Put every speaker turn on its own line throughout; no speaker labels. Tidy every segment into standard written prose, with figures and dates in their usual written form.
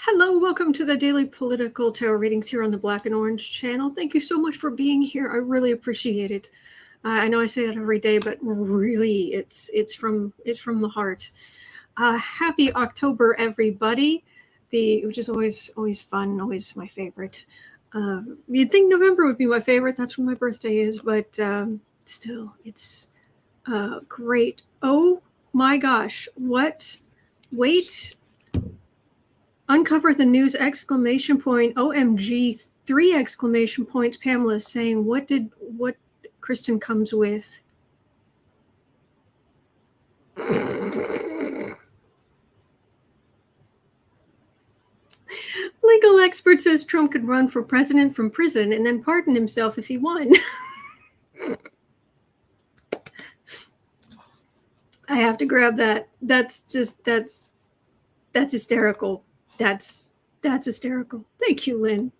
Hello, welcome to the Daily Political Tarot Readings here on the Black and Orange channel. Thank you so much for being here. I really appreciate it. I know I say that every day, but really, it's from the heart. Happy October, everybody! Which is always fun, always my favorite. You'd think November would be my favorite. That's when my birthday is, but still, it's great. Oh my gosh! What? Wait. Uncover the news! Exclamation point! OMG! 3 exclamation points. Pamela is saying, what Kristen comes with? Legal expert says Trump could run for president from prison and then pardon himself if he won. I have to grab that. That's hysterical. That's hysterical. Thank you, Lynn.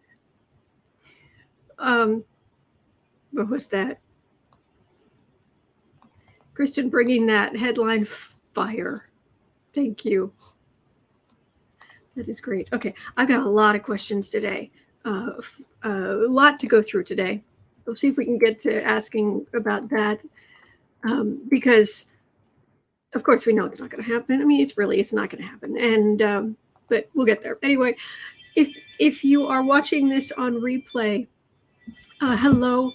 What was that? Kristen bringing that headline fire. Thank you. That is great. Okay, I've got a lot of questions today. A lot to go through today. We'll see if we can get to asking about that, because, of course, we know it's not going to happen. I mean, it's not going to happen, and but we'll get there. Anyway, if you are watching this on replay, hello.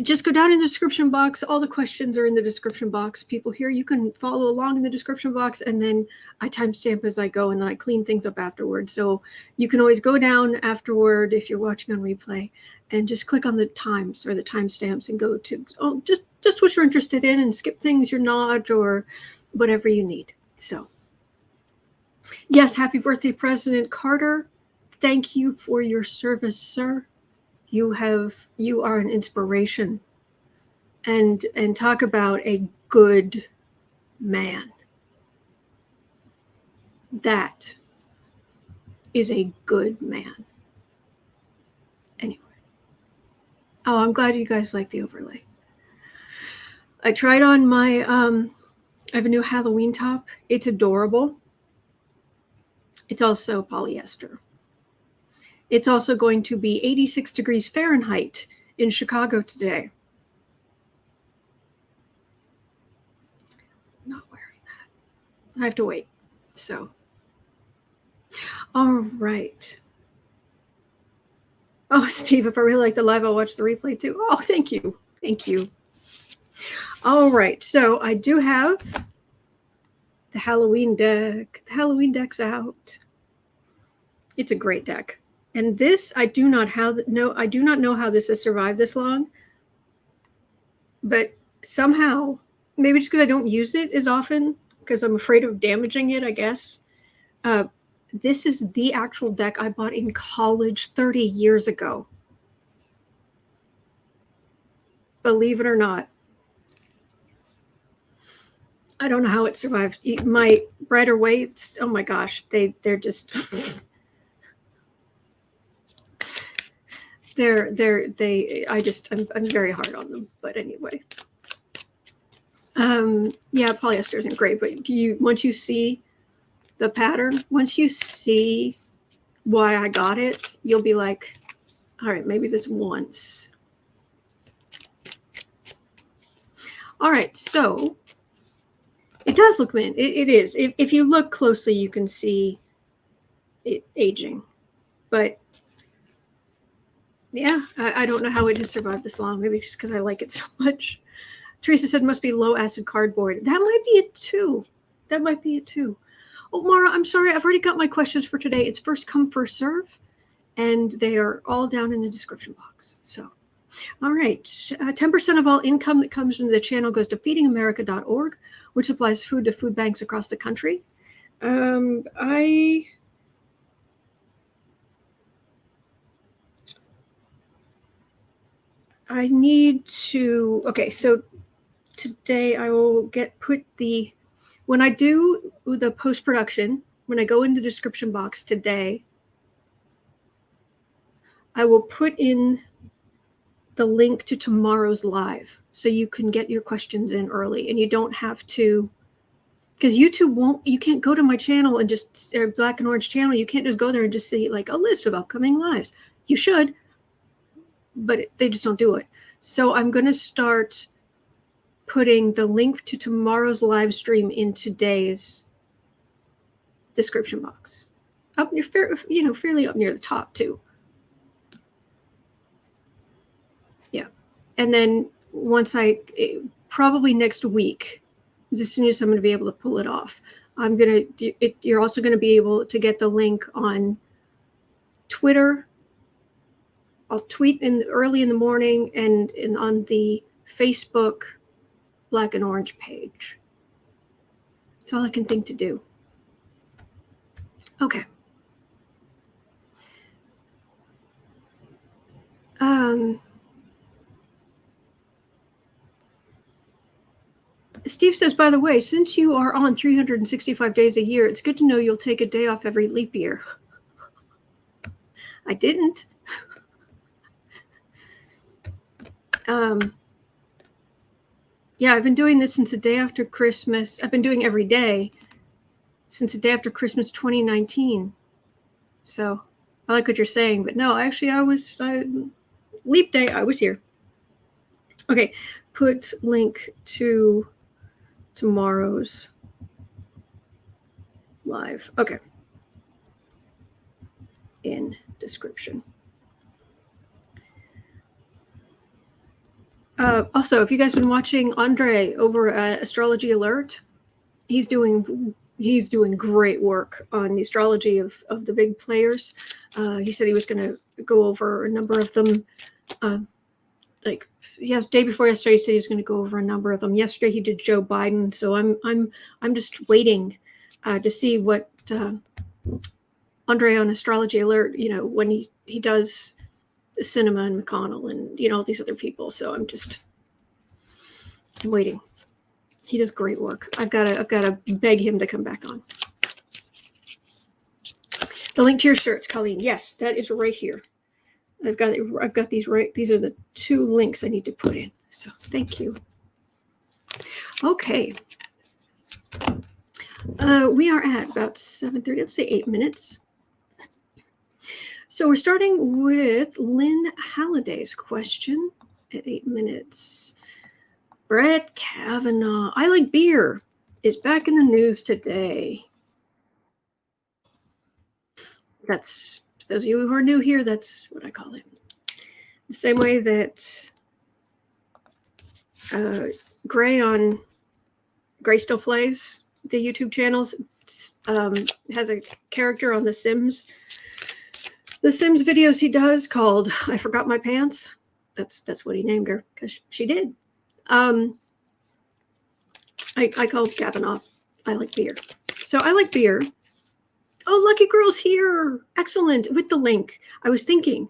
Just go down in the description box. All the questions are in the description box. People here, you can follow along in the description box, and then I timestamp as I go, and then I clean things up afterwards. So you can always go down afterward if you're watching on replay, and just click on the times or the timestamps and go to just what you're interested in, and skip things you're not, or whatever you need. So yes, happy birthday, President Carter. Thank you for your service, sir. You are an inspiration, and talk about a good man. That is a good man. Anyway. Oh, I'm glad you guys like the overlay. I tried on my, I have a new Halloween top. It's adorable. It's also polyester. It's also going to be 86 degrees Fahrenheit in Chicago today. Not wearing that. I have to wait. So, all right. Oh, Steve, if I really like the live, I'll watch the replay too. Oh, thank you. Thank you. All right. So I do have the Halloween deck. The Halloween deck's out. It's a great deck. And this, I do not know how this has survived this long. But somehow, maybe just because I don't use it as often, because I'm afraid of damaging it, I guess. This is the actual deck I bought in college 30 years ago. Believe it or not. I don't know how it survived. My Brighter Waves, oh my gosh, they're just... I'm very hard on them, but anyway. Yeah, polyester isn't great, but once you see the pattern, once you see why I got it, you'll be like, all right, maybe this once. All right, so it does look mint. It is. If you look closely, you can see it aging, but yeah, I don't know how it has survived this long. Maybe just because I like it so much. Teresa said must be low acid cardboard. That might be it too. That might be it too. Oh, Mara, I'm sorry. I've already got my questions for today. It's first come, first serve. And they are all down in the description box. So, all right. 10% of all income that comes into the channel goes to feedingamerica.org, which supplies food to food banks across the country. I need to, okay, so today I will when I do the post-production, when I go in the description box today, I will put in the link to tomorrow's live so you can get your questions in early and you don't have to, because YouTube won't, you can't go to my channel and just, or Black and Orange channel, you can't just go there and just see like a list of upcoming lives. You should, but they just don't do it. So I'm going to start putting the link to tomorrow's live stream in today's description box. Up near, fairly up near the top too. Yeah. And then once probably next week, as soon as I'm going to be able to pull it off, you're also going to be able to get the link on Twitter. I'll tweet early in the morning and on the Facebook Black and Orange page. That's all I can think to do. Okay. Steve says, by the way, since you are on 365 days a year, it's good to know you'll take a day off every leap year. I didn't. Yeah, I've been doing this since the day after Christmas. I've been doing every day since the day after Christmas 2019. So I like what you're saying, but no, actually leap day, I was here. Okay, put link to tomorrow's live. Okay. In description. Also, if you guys been watching Andre over at Astrology Alert, he's doing great work on the astrology of the big players. He said he was going to go over a number of them. Day before yesterday, he said he was going to go over a number of them. Yesterday, he did Joe Biden. So I'm just waiting to see what Andre on Astrology Alert, when he does Sinema and McConnell and all these other people. So I'm waiting. He does great work. I've got to beg him to come back on. The link to your shirts, Colleen. Yes, that is right here. I've got these right. These are the two links I need to put in. So thank you. Okay. We are at about 7:30. Let's say 8 minutes. So we're starting with Lynn Halliday's question at 8 minutes. Brett Kavanaugh, I like beer, is back in the news today. That's, for those of you who are new here, that's what I call it. The same way that Gray Still Plays, the YouTube channels, has a character on The Sims videos he does called I Forgot My Pants. That's what he named her, because she did. I called Kavanaugh I like beer. So I like beer. Oh, Lucky Girl's here. Excellent. With the link. I was thinking,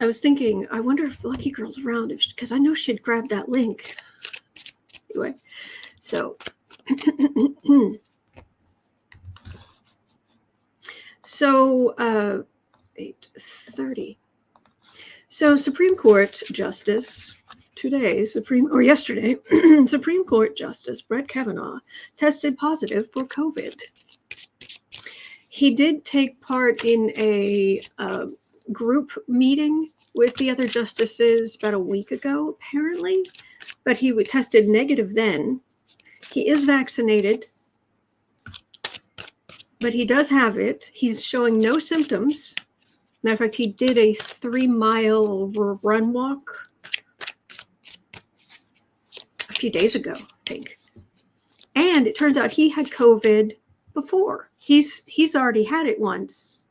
I wonder if Lucky Girl's around, because I know she'd grab that link. Anyway, so 8:30. So Supreme Court Justice yesterday, Supreme Court Justice Brett Kavanaugh tested positive for COVID. He did take part in a group meeting with the other justices about a week ago, apparently, but he tested negative then. He is vaccinated, but he does have it. He's showing no symptoms. Matter of fact, he did a 3-mile run walk a few days ago, I think. And it turns out he had COVID before. He's already had it once.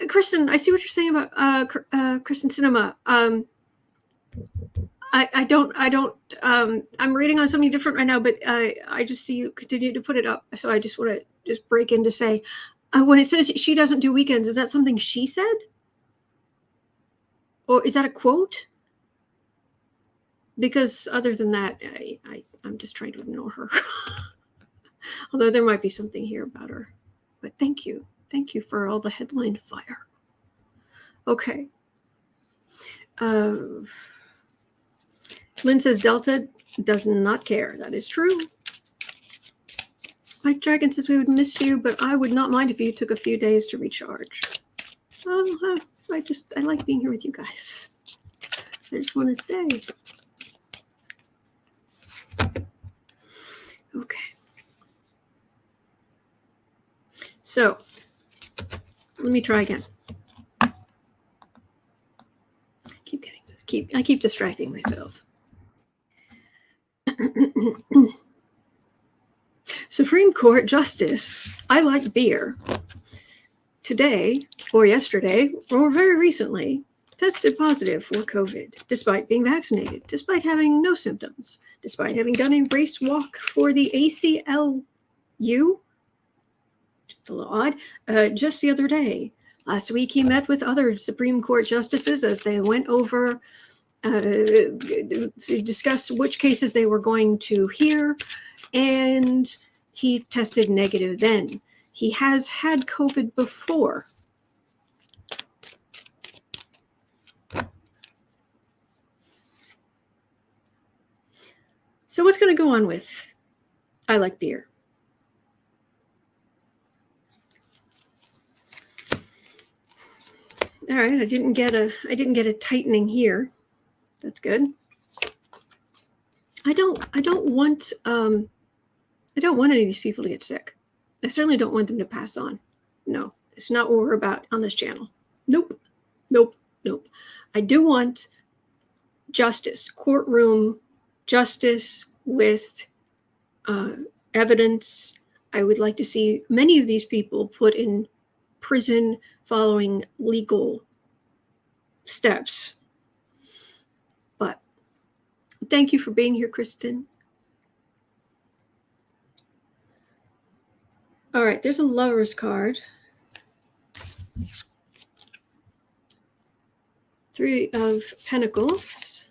Kristen, I see what you're saying about Kristen Sinema. I'm reading on something different right now, but I just see you continue to put it up. So I just want to just break in to say, when it says she doesn't do weekends, is that something she said? Or is that a quote? Because other than that, I'm just trying to ignore her. Although there might be something here about her. But thank you. Thank you for all the headline fire. Okay. Lynn says Delta does not care. That is true. Mike Dragon says we would miss you, but I would not mind if you took a few days to recharge. I like being here with you guys. I just want to stay. Okay. So, let me try again. I keep distracting myself. Supreme Court Justice, I like beer, today or yesterday or very recently tested positive for COVID, despite being vaccinated, despite having no symptoms, despite having done a race walk for the ACLU, a little odd, just the other day. Last week, he met with other Supreme Court justices as they went over to discuss which cases they were going to hear, and he tested negative then. He has had COVID before. So what's going to go on with I like beer? All right, I didn't get a tightening here. That's good. I don't want any of these people to get sick. I certainly don't want them to pass on. No, it's not what we're about on this channel. Nope. I do want justice, courtroom justice with evidence. I would like to see many of these people put in prison following legal steps. But thank you for being here, Kristen. All right, there's a lover's card. 3 of Pentacles.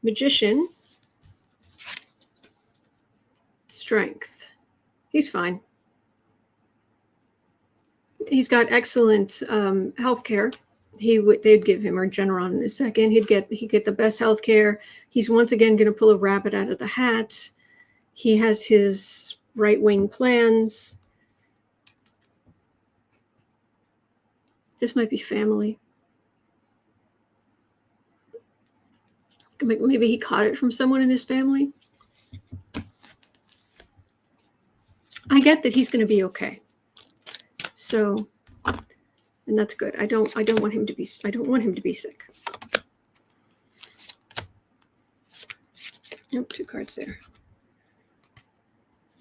Magician. Strength. He's fine. He's got excellent health care. They'd give him Regeneron in a second. He'd get the best health care. He's once again going to pull a rabbit out of the hat. He has his right-wing plans. This might be family. Maybe he caught it from someone in his family. I get that he's going to be okay. So, and that's good. I don't want him to be sick. Nope, 2 cards there.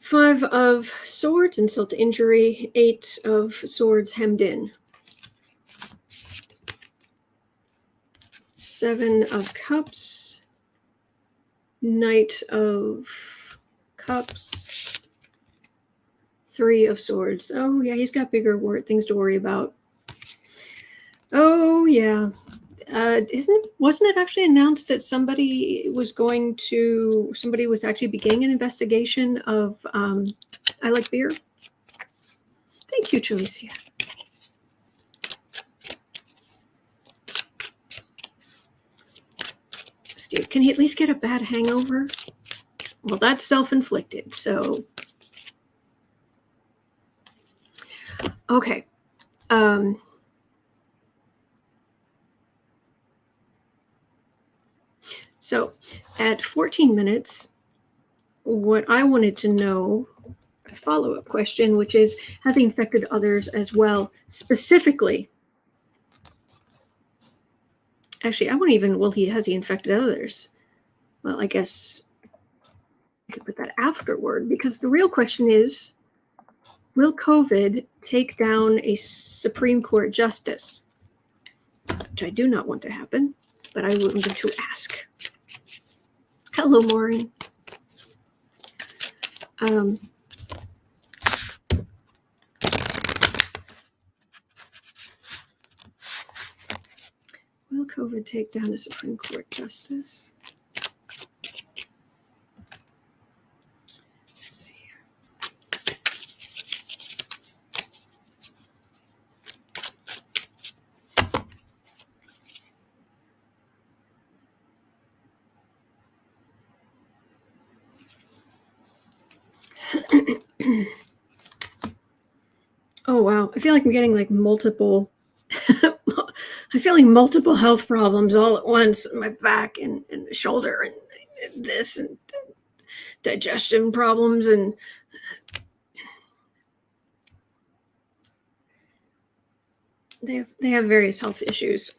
5 of Swords, insult to injury. 8 of Swords, hemmed in. 7 of Cups. Knight of Cups. 3 of Swords. Oh, yeah, he's got bigger things to worry about. Oh, yeah. Wasn't it actually announced that somebody was actually beginning an investigation of I like beer? Thank you, Jalicia. Steve, can he at least get a bad hangover? Well, that's self-inflicted, so. Okay. So at 14 minutes, what I wanted to know, a follow-up question, which is, has he infected others as well? Specifically, actually, I want to even, has he infected others? Well, I guess I could put that afterward, because the real question is, will COVID take down a Supreme Court justice? Which I do not want to happen, but I would want to ask. Hello, Maureen. Will COVID take down the Supreme Court justice? Let's see here. Oh, wow. I feel like I'm getting like multiple, I feel like multiple health problems all at once, my back and the shoulder and this and digestion problems and they have various health issues.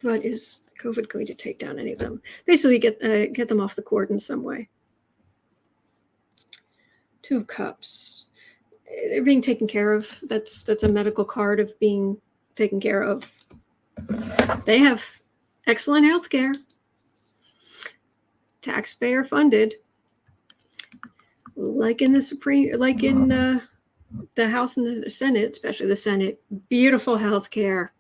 But is COVID going to take down any of them? Basically, get them off the court in some way. Two of Cups. They're being taken care of. That's a medical card of being taken care of. They have excellent health care. Taxpayer funded. Like in the the House and the Senate, especially the Senate. Beautiful health care.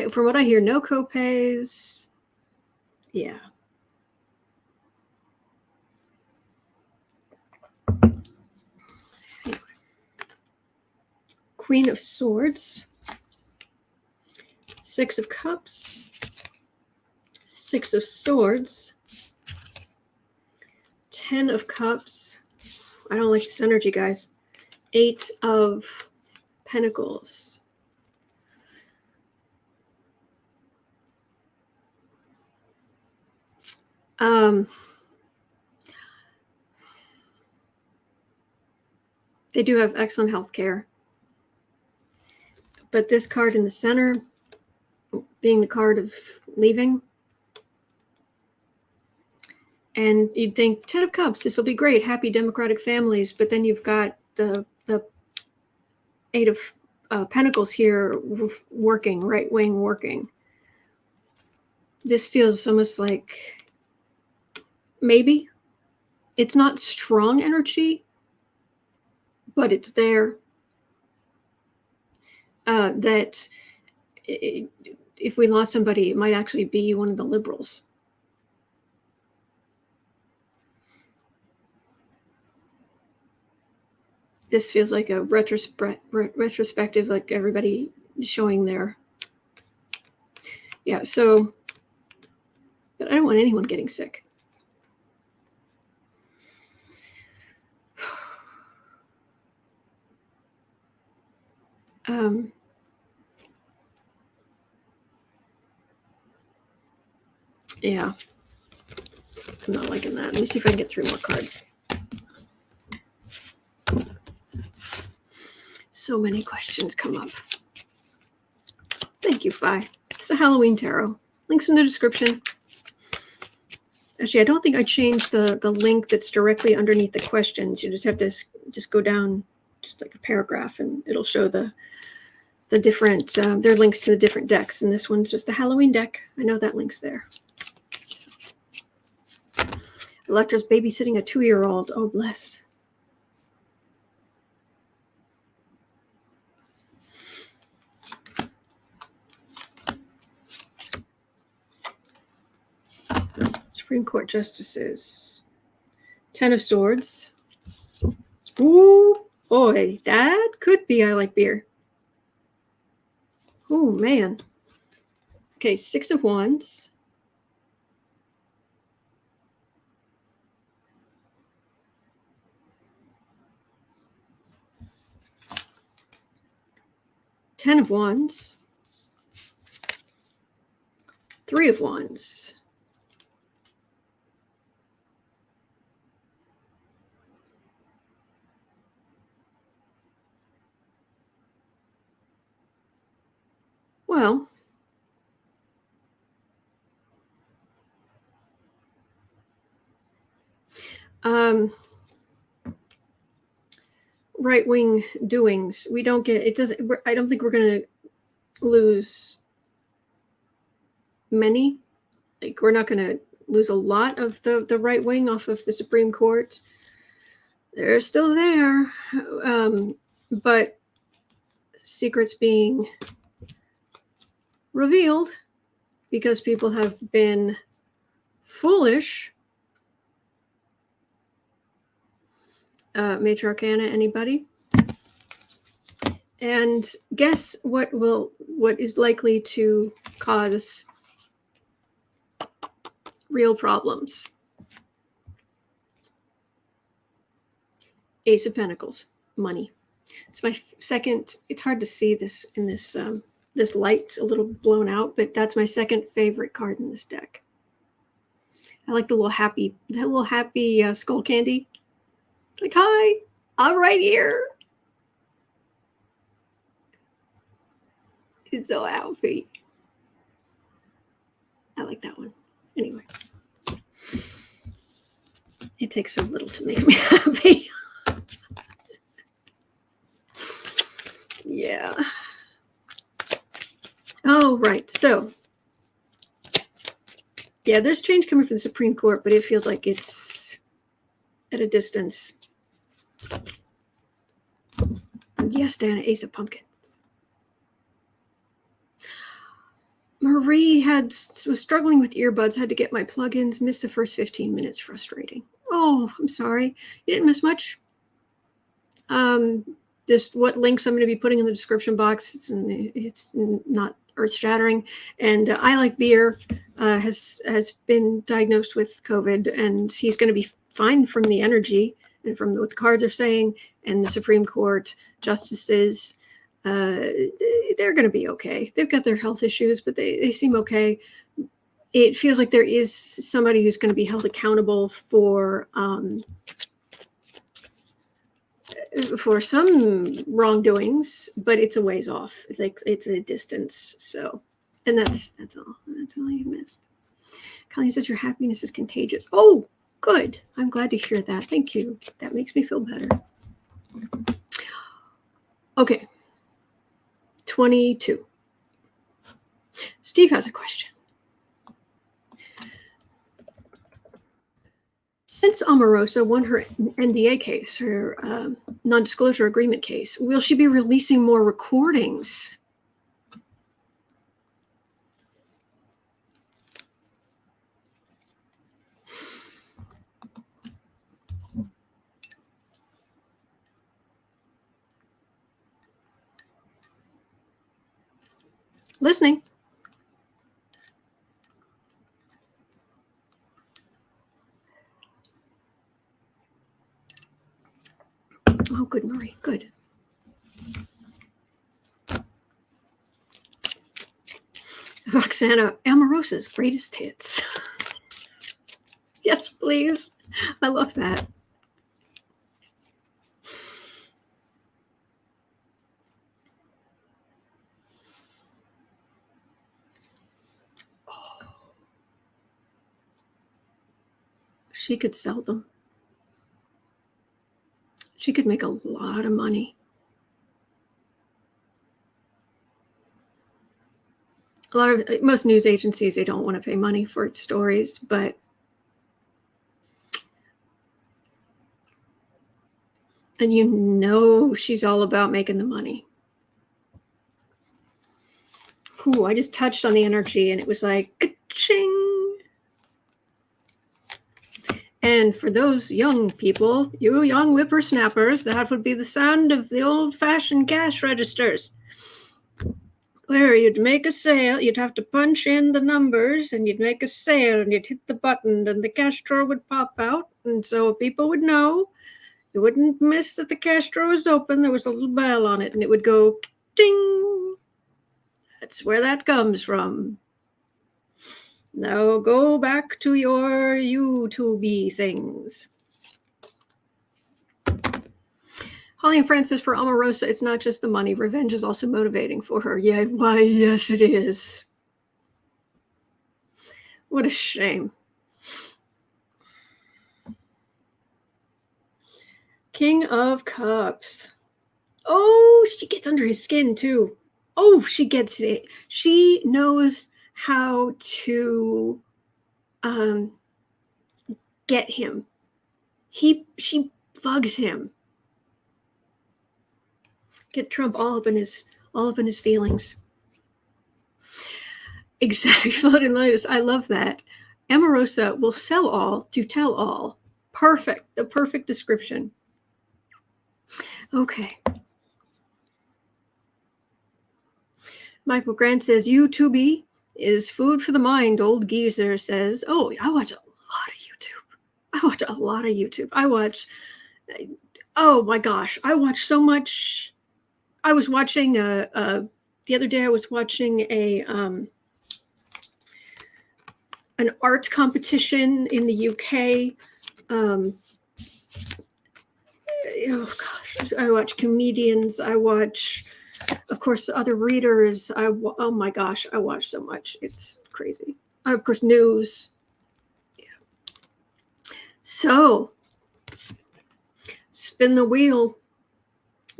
From what I hear, no copays. Yeah. Anyway. Queen of Swords. Six of Cups. Six of Swords. 10 of Cups. I don't like this energy, guys. 8 of Pentacles. They do have excellent health care. But this card in the center, being the card of leaving. And you'd think 10 of Cups, this will be great, happy democratic families. But then you've got the 8 of Pentacles here working, right wing working. This feels almost like maybe it's not strong energy, but it's there. That if we lost somebody, it might actually be one of the liberals. This feels like a retrospective, like everybody showing their. Yeah, so, but I don't want anyone getting sick. Yeah, I'm not liking that. Let me see if I can get 3 more cards. So many questions come up. Thank you, Fi. It's a Halloween tarot. Links in the description. Actually, I don't think I changed the link that's directly underneath the questions. You just have to just go down just like a paragraph and it'll show the different, there are links to the different decks. And this one's just the Halloween deck. I know that link's there. So. Electra's babysitting a 2-year-old. Oh, bless. Supreme Court Justices. 10 of Swords. Ooh, boy, that could be I like beer. Oh, man. Okay, 6 of Wands. Ten of Wands. 3 of Wands. Well, right-wing doings. We don't get it. Doesn't. I don't think we're going to lose many. Like we're not going to lose a lot of the right wing off of the Supreme Court. They're still there, but secrets being revealed because people have been foolish. Major Arcana, anybody? And guess what is likely to cause real problems? Ace of Pentacles, money. It's my second. It's hard to see this in this this light's a little blown out, but that's my second favorite card in this deck. I like the little happy skull candy. Like, hi, I'm right here. It's so happy. I like that one. Anyway, it takes so little to make me happy. Yeah. Oh, right. So, yeah, there's change coming from the Supreme Court, but it feels like it's at a distance. Yes, Dana, Ace of Pumpkins. Marie was struggling with earbuds, had to get my plugins, missed the first 15 minutes, frustrating. Oh, I'm sorry. You didn't miss much. Just what links I'm going to be putting in the description box. It's not earth-shattering. And I Like Beer has been diagnosed with COVID, and he's going to be fine from the energy and from what the cards are saying, and the Supreme Court justices. They're going to be okay. They've got their health issues, but they seem okay. It feels like there is somebody who's going to be held accountable for some wrongdoings, but it's a ways off. It's like it's a distance. So, and that's all. That's all you missed. Colleen says your happiness is contagious. Oh, good. I'm glad to hear that. Thank you. That makes me feel better. Okay. 22. Steve has a question. Since Omarosa won her NDA case, her non-disclosure agreement case, will she be releasing more recordings? Listening. Oh, good, Marie. Good. Roxana, Omarosa's greatest hits. Yes, please. I love that. Oh. She could sell them. She could make a lot of money. Most news agencies, they don't want to pay money for stories, but and you know she's all about making the money. Ooh, I just touched on the energy and it was like ka-ching. And for those young people, you young whippersnappers, that would be the sound of the old-fashioned cash registers, where you'd make a sale, you'd have to punch in the numbers, and you'd make a sale, and you'd hit the button, and the cash drawer would pop out, and so people would know. You wouldn't miss that the cash drawer was open. There was a little bell on it, and it would go ding. That's where that comes from. Now go back to your YouTube things. Holly and Francis, for Omarosa, it's not just the money. Revenge is also motivating for her. Yeah, why, yes, it is. What a shame. King of Cups. Oh, she gets under his skin, too. Oh, she gets it. She knows how to get him. She bugs him. Get Trump all up in his feelings. Exactly. Floating Lotus. I love that. Omarosa will sell all to tell all. Perfect. The perfect description. Okay. Michael Grant says, YouTube is food for the mind, old geezer says. Oh, I watch a lot of YouTube. I watch Oh my gosh, I watched so much. I was watching the other day. I was watching an art competition in the UK. Oh gosh, I watch comedians. I watch, of course, other readers. Oh my gosh, I watch so much. It's crazy. Of course, news. Yeah. So, spin the wheel,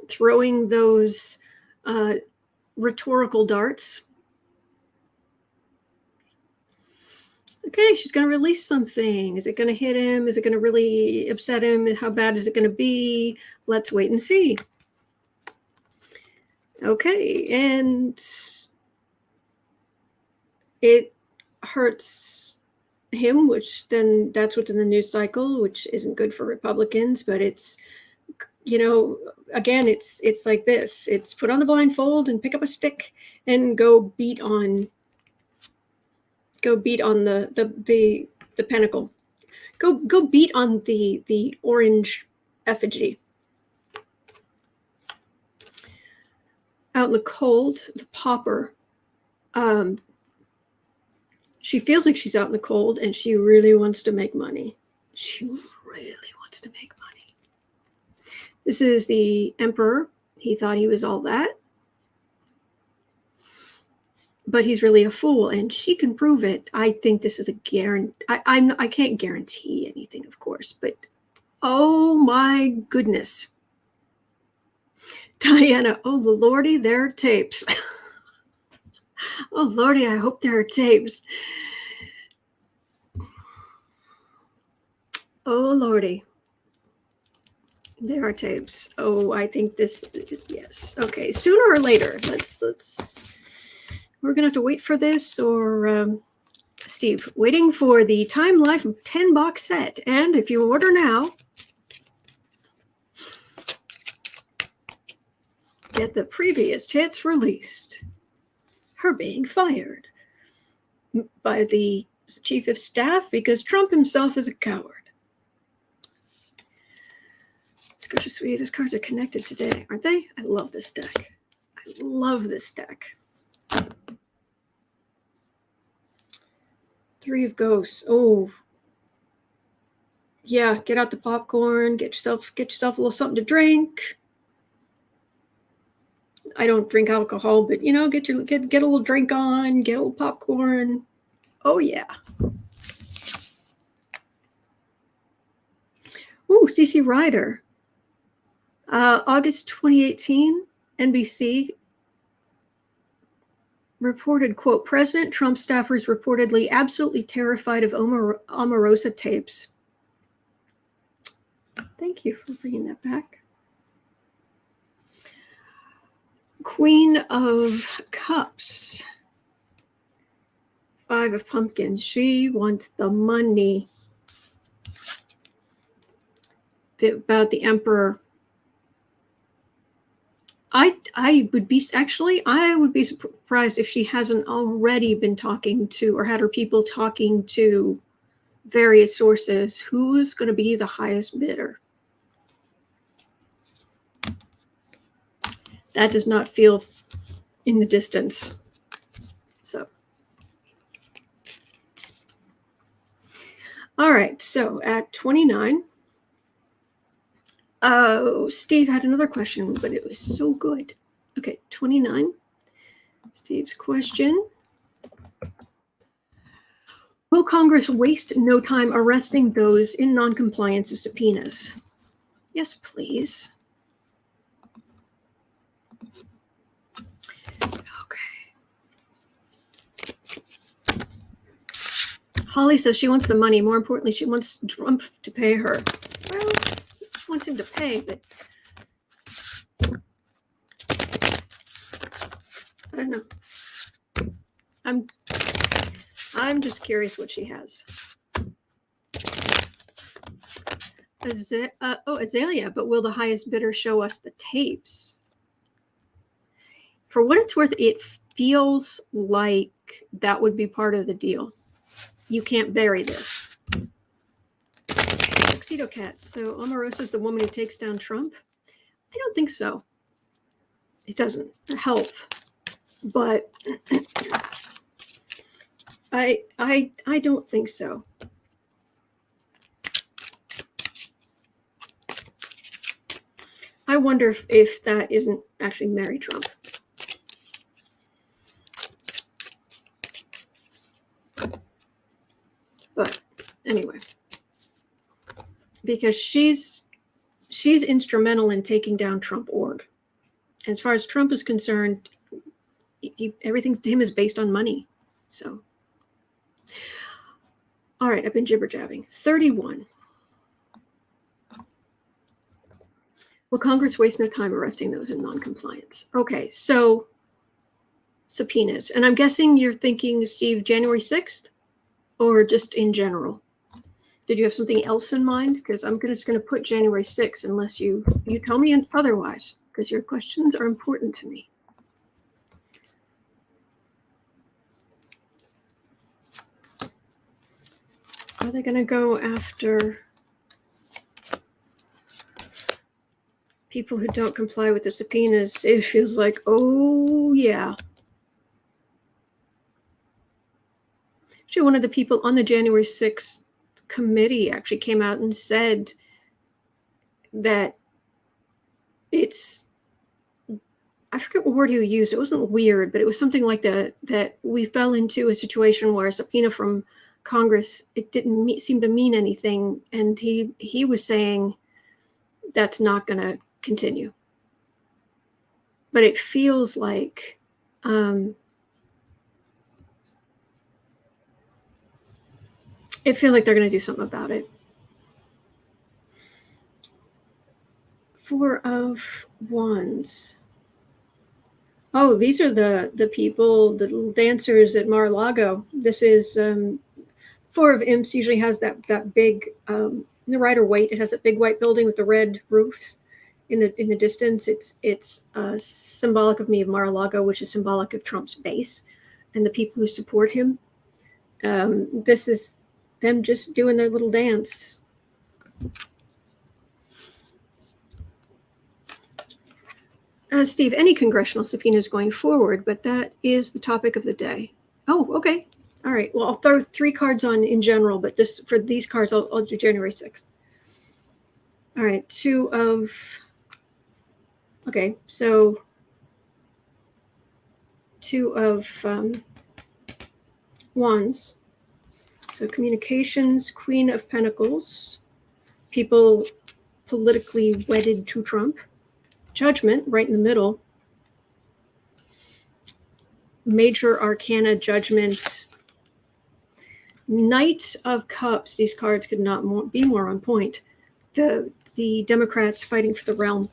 throwing those rhetorical darts. Okay, she's going to release something. Is it going to hit him? Is it going to really upset him? How bad is it going to be? Let's wait and see. Okay, and it hurts him, which then that's what's in the news cycle, which isn't good for Republicans, but it's, you know, again, it's like this. It's put on the blindfold and pick up a stick and go beat on the pentacle. Go beat on the orange effigy. Out in the cold, the pauper. She feels like she's out in the cold and she really wants to make money. She really wants to make money. This is the emperor. He thought he was all that. But he's really a fool, and she can prove it. I think this is a guarantee. I can't guarantee anything, of course, but oh my goodness. Diana, oh lordy, there are tapes. Oh lordy, I hope there are tapes. Oh lordy, there are tapes. Oh, I think this is, yes. Okay, sooner or later. Let's. We're gonna have to wait for this, or Steve, waiting for the Time Life 10 box set. And if you order now, get the previous hits released. Her being fired by the chief of staff because Trump himself is a coward. SCOTUS Justice, these cards are connected today, aren't they? I love this deck. I love this deck. Three of Ghosts. Oh, yeah. Get out the popcorn. Get yourself a little something to drink. I don't drink alcohol, but you know, get a little drink on. Get a little popcorn. Oh yeah. Ooh, CC Ryder. August 2018, NBC. Reported, quote, President Trump staffers reportedly absolutely terrified of Omarosa tapes. Thank you for bringing that back. Queen of Cups. Five of Pumpkins. She wants the money. About the Emperor. I would be surprised if she hasn't already been talking to, or had her people talking to, various sources. Who's going to be the highest bidder? That does not feel in the distance. So, all right. So at 29. Oh, Steve had another question, but it was so good. Okay, 29. Steve's question. Will Congress waste no time arresting those in noncompliance of subpoenas? Yes, please. Okay. Holly says she wants the money. More importantly, she wants Trump to pay her. Well, wants him to pay, but I don't know. I'm just curious what she has. Azalea, but will the highest bidder show us the tapes? For what it's worth, it feels like that would be part of the deal. You can't bury this. Tuxedo Cat. So Omarosa is the woman who takes down Trump? I don't think so. It doesn't help, but I don't think so. I wonder if that isn't actually Mary Trump. But anyway, because she's instrumental in taking down Trump.org. And as far as Trump is concerned, everything to him is based on money. So, all right, I've been jibber-jabbing. 31. Will Congress waste no time arresting those in noncompliance? Okay, so subpoenas. And I'm guessing you're thinking, Steve, January 6th? Or just in general? Did you have something else in mind? Because I'm just going to put January 6th unless you tell me otherwise, because your questions are important to me. Are they going to go after people who don't comply with the subpoenas? It feels like, oh, yeah. Actually, one of the people on the January 6th committee actually came out and said that it's, I forget what word he used. It wasn't weird, but it was something like that we fell into a situation where a subpoena from Congress, it didn't seem to mean anything. And he was saying that's not going to continue. But it feels like they're going to do something about it. 4 of Wands. Oh, these are the people, the little dancers at Mar-a-Lago. This is 4 of Imps usually has that big, the Rider-Waite. It has that big white building with the red roofs in the distance. It's symbolic of me of Mar-a-Lago, which is symbolic of Trump's base and the people who support him. This is them just doing their little dance. Steve, any congressional subpoenas going forward, but that is the topic of the day. Oh, okay. All right. Well, I'll throw 3 cards on in general, but for these cards, I'll do January 6th. All right. 2 of, okay. So 2 of Wands. So communications, Queen of Pentacles, people politically wedded to Trump. Judgment, right in the middle. Major Arcana, Judgment. Knight of Cups. These cards could not be more on point. The Democrats fighting for the realm.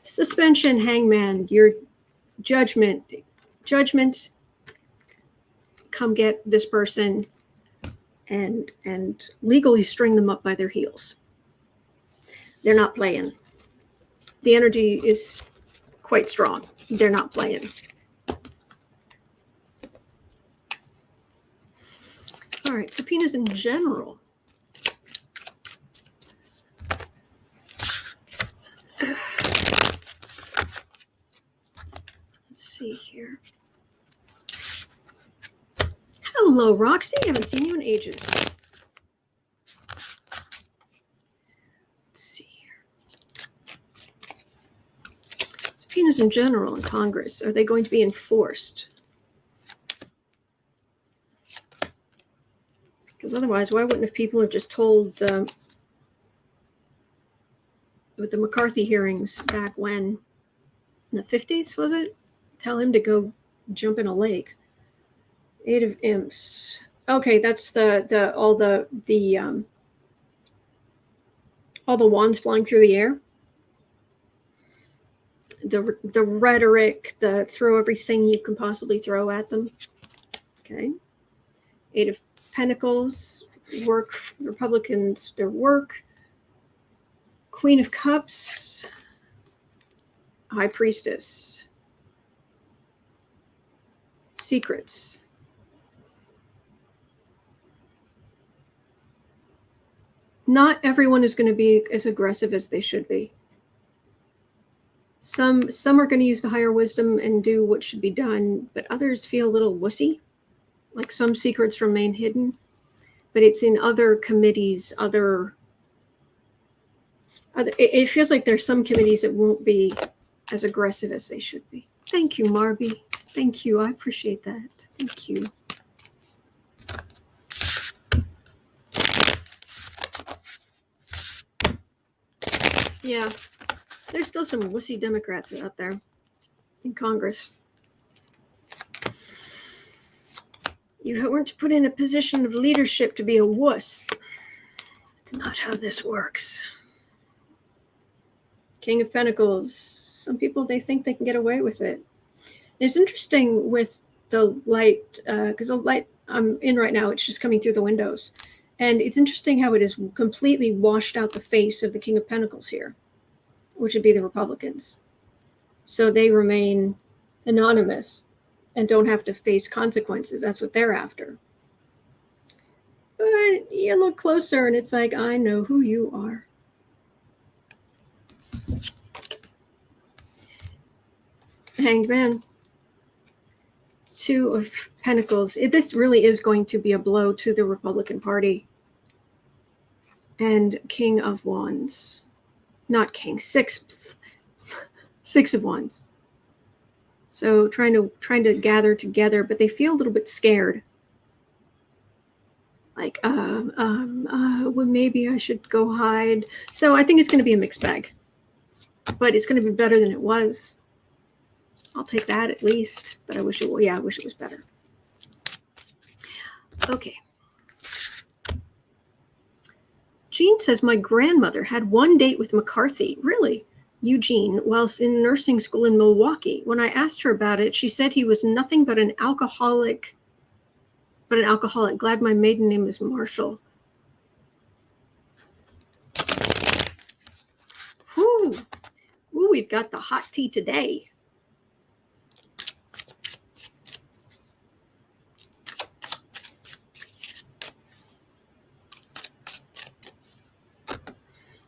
Suspension, Hangman. Your judgment. Judgment. Come get this person and legally string them up by their heels. They're not playing. The energy is quite strong. They're not playing. All right, subpoenas in general. Let's see here. Hello, Roxy. I haven't seen you in ages. Subpoenas in general in Congress, are they going to be enforced? Because otherwise, why wouldn't people have just told, with the McCarthy hearings back when, in the 50s, was it? Tell him to go jump in a lake. 8 of Imps. Okay, that's all the wands flying through the air. The rhetoric, the throw everything you can possibly throw at them. Okay. 8 of Pentacles, work, Republicans, their work. Queen of Cups, High Priestess. Secrets. not everyone is going to be as aggressive as they should be. Some are going to use the higher wisdom and do what should be done, but others feel a little wussy, like some secrets remain hidden. But it's in other committees, it feels like there's some committees that won't be as aggressive as they should be. Thank you, Marby. Thank you. I appreciate that. Thank you. Yeah, there's still some wussy Democrats out there in Congress. You weren't put in a position of leadership to be a wuss. It's not how this works. King of Pentacles. Some people, they think they can get away with it. And it's interesting with the light, because the light I'm in right now, it's just coming through the windows. And it's interesting how it has completely washed out the face of the King of Pentacles here, which would be the Republicans. So they remain anonymous and don't have to face consequences. That's what they're after. But you look closer and it's like, I know who you are. Hanged Man. Two of Pentacles. This really is going to be a blow to the Republican Party. And King of Wands. Not King. Six of Wands. So trying to gather together, but they feel a little bit scared. Like, well, maybe I should go hide. So I think it's going to be a mixed bag. But it's going to be better than it was. I'll take that at least. But I wish it was better. Okay. Jean says, my grandmother had one date with McCarthy. Really? Eugene, whilst in nursing school in Milwaukee. When I asked her about it, she said he was nothing but an alcoholic. Glad my maiden name is Marshall. Whew. Ooh, we've got the hot tea today.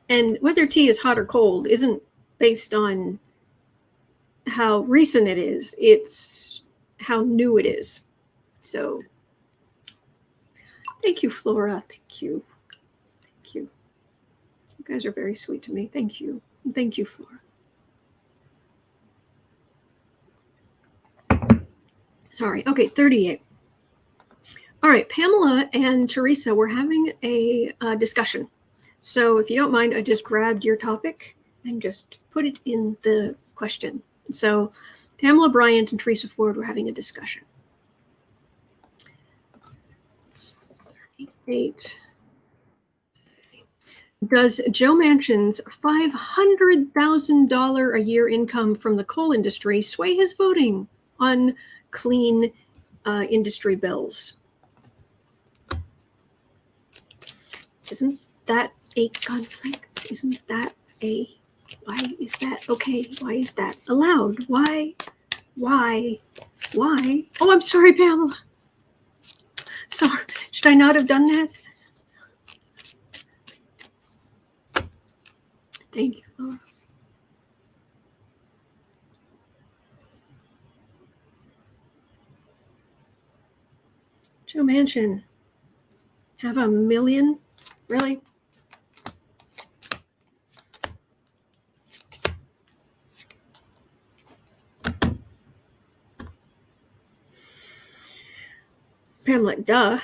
And whether tea is hot or cold isn't based on how recent it is. It's how new it is. So, thank you, Flora. Thank you. Thank you. You guys are very sweet to me. Thank you. Thank you, Flora. Sorry. Okay, 38. All right, Pamela and Teresa, we're having a discussion. So if you don't mind, I just grabbed your topic and just put it in the question. So Pamela Bryant and Teresa Ford were having a discussion. 38. Does Joe Manchin's $500,000 a year income from the coal industry sway his voting on clean industry bills? Isn't that a conflict? Isn't that why is that okay? Why is that allowed? Why? Oh, I'm sorry, Pamela. Sorry, should I not have done that? Thank you, Laura. Joe Manchin. Have $1 million? Really? Pamela, duh.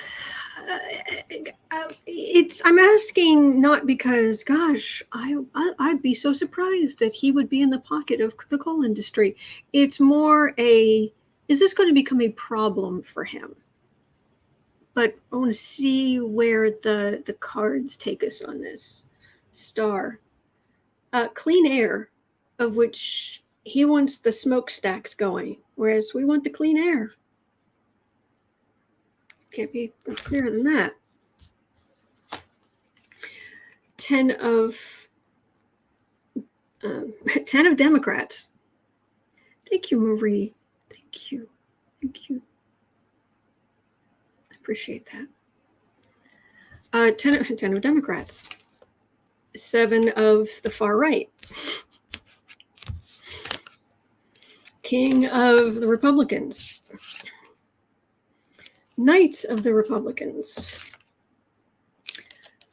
I'm asking not because, gosh, I'd be so surprised that he would be in the pocket of the coal industry. It's more is this going to become a problem for him? But I want to see where the cards take us on this. Star. Clean air, of which he wants the smokestacks going, whereas we want the clean air. Can't be clearer than that. 10 of Democrats. Thank you, Marie. Thank you. Thank you. I appreciate that. 10 of Democrats. 7 of the far right. King of the Republicans. Knight of the Republicans.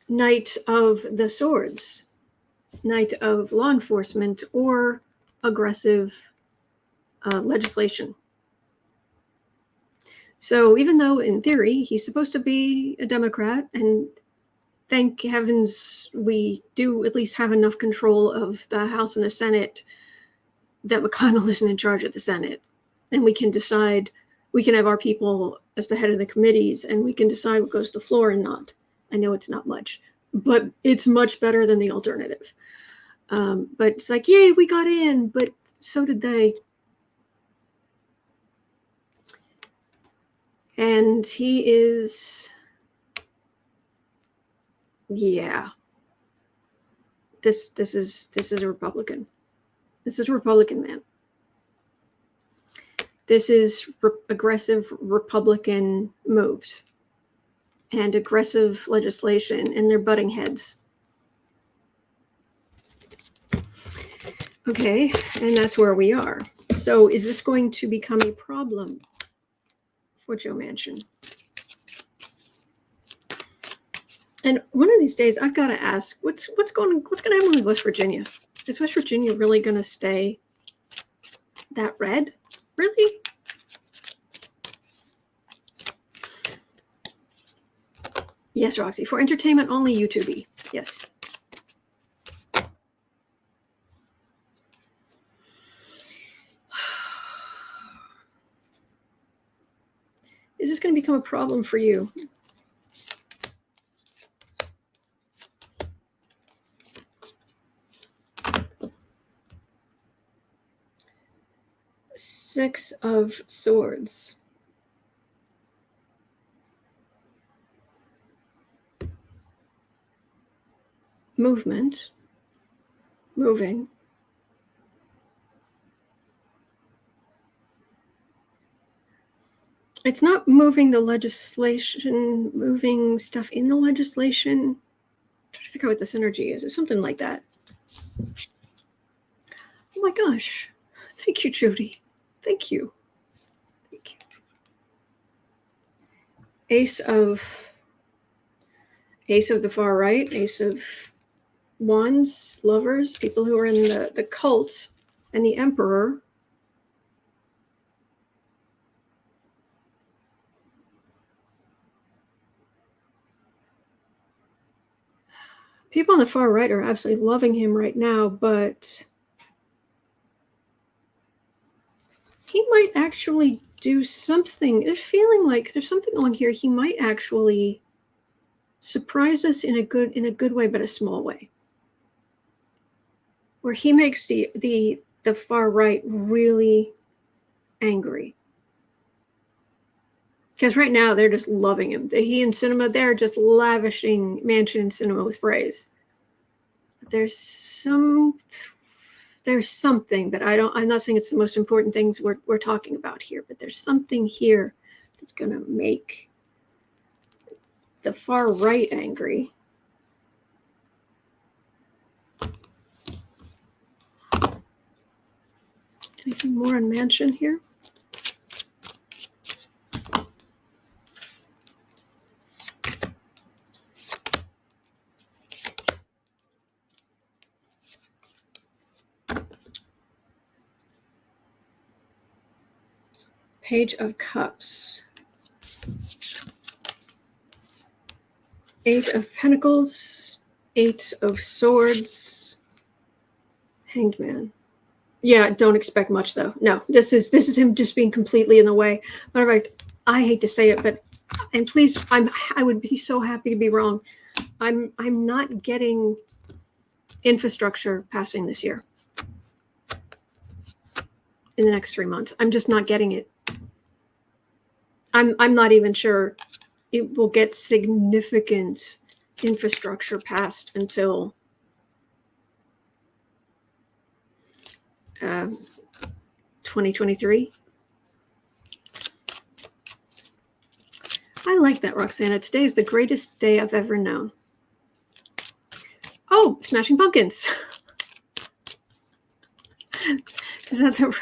Knight of the Swords. Knight of law enforcement or aggressive legislation. So even though in theory he's supposed to be a Democrat, and thank heavens we do at least have enough control of the House and the Senate that McConnell isn't in charge of the Senate, and we can decide, we can have our people as the head of the committees, and we can decide what goes to the floor and not. I know it's not much, but it's much better than the alternative. But it's like, yay, we got in, but so did they. And he is, yeah. This is a Republican. This is a Republican man. This is aggressive Republican moves and aggressive legislation, and they're butting heads. Okay, and that's where we are. So is this going to become a problem for Joe Manchin? And one of these days, I've got to ask, what's going to happen with West Virginia? Is West Virginia really going to stay that red? Really? Yes, Roxy. For entertainment only, YouTube. Yes. Is this going to become a problem for you? Six of Swords. Movement. Moving. It's not moving the legislation, moving stuff in the legislation. I'm trying to figure out what this energy is. It's something like that. Oh my gosh. Thank you, Judy. Thank you. Thank you. Ace of the far right, Ace of Wands, lovers, people who are in the cult, and the Emperor. People on the far right are absolutely loving him right now, but he might actually do something. They're feeling like there's something on here. He might actually surprise us in a good way, but a small way, where he makes the far right really angry. Because right now they're just loving him. He and Sinema, they're just lavishing Manchin and Sinema with praise. There's something, but I'm not saying it's the most important things we're talking about here, but there's something here that's going to make the far right angry. Anything more on Manchin here? Page of Cups. 8 of Pentacles. 8 of Swords. Hanged Man. Yeah, don't expect much though. No, this is him just being completely in the way. Matter of fact, I hate to say it, but and please, I would be so happy to be wrong. I'm not getting infrastructure passing this year. In the next 3 months, I'm just not getting it. I'm not even sure it will get significant infrastructure passed until 2023. I like that, Roxana. Today is the greatest day I've ever known. Oh, Smashing Pumpkins. Is that the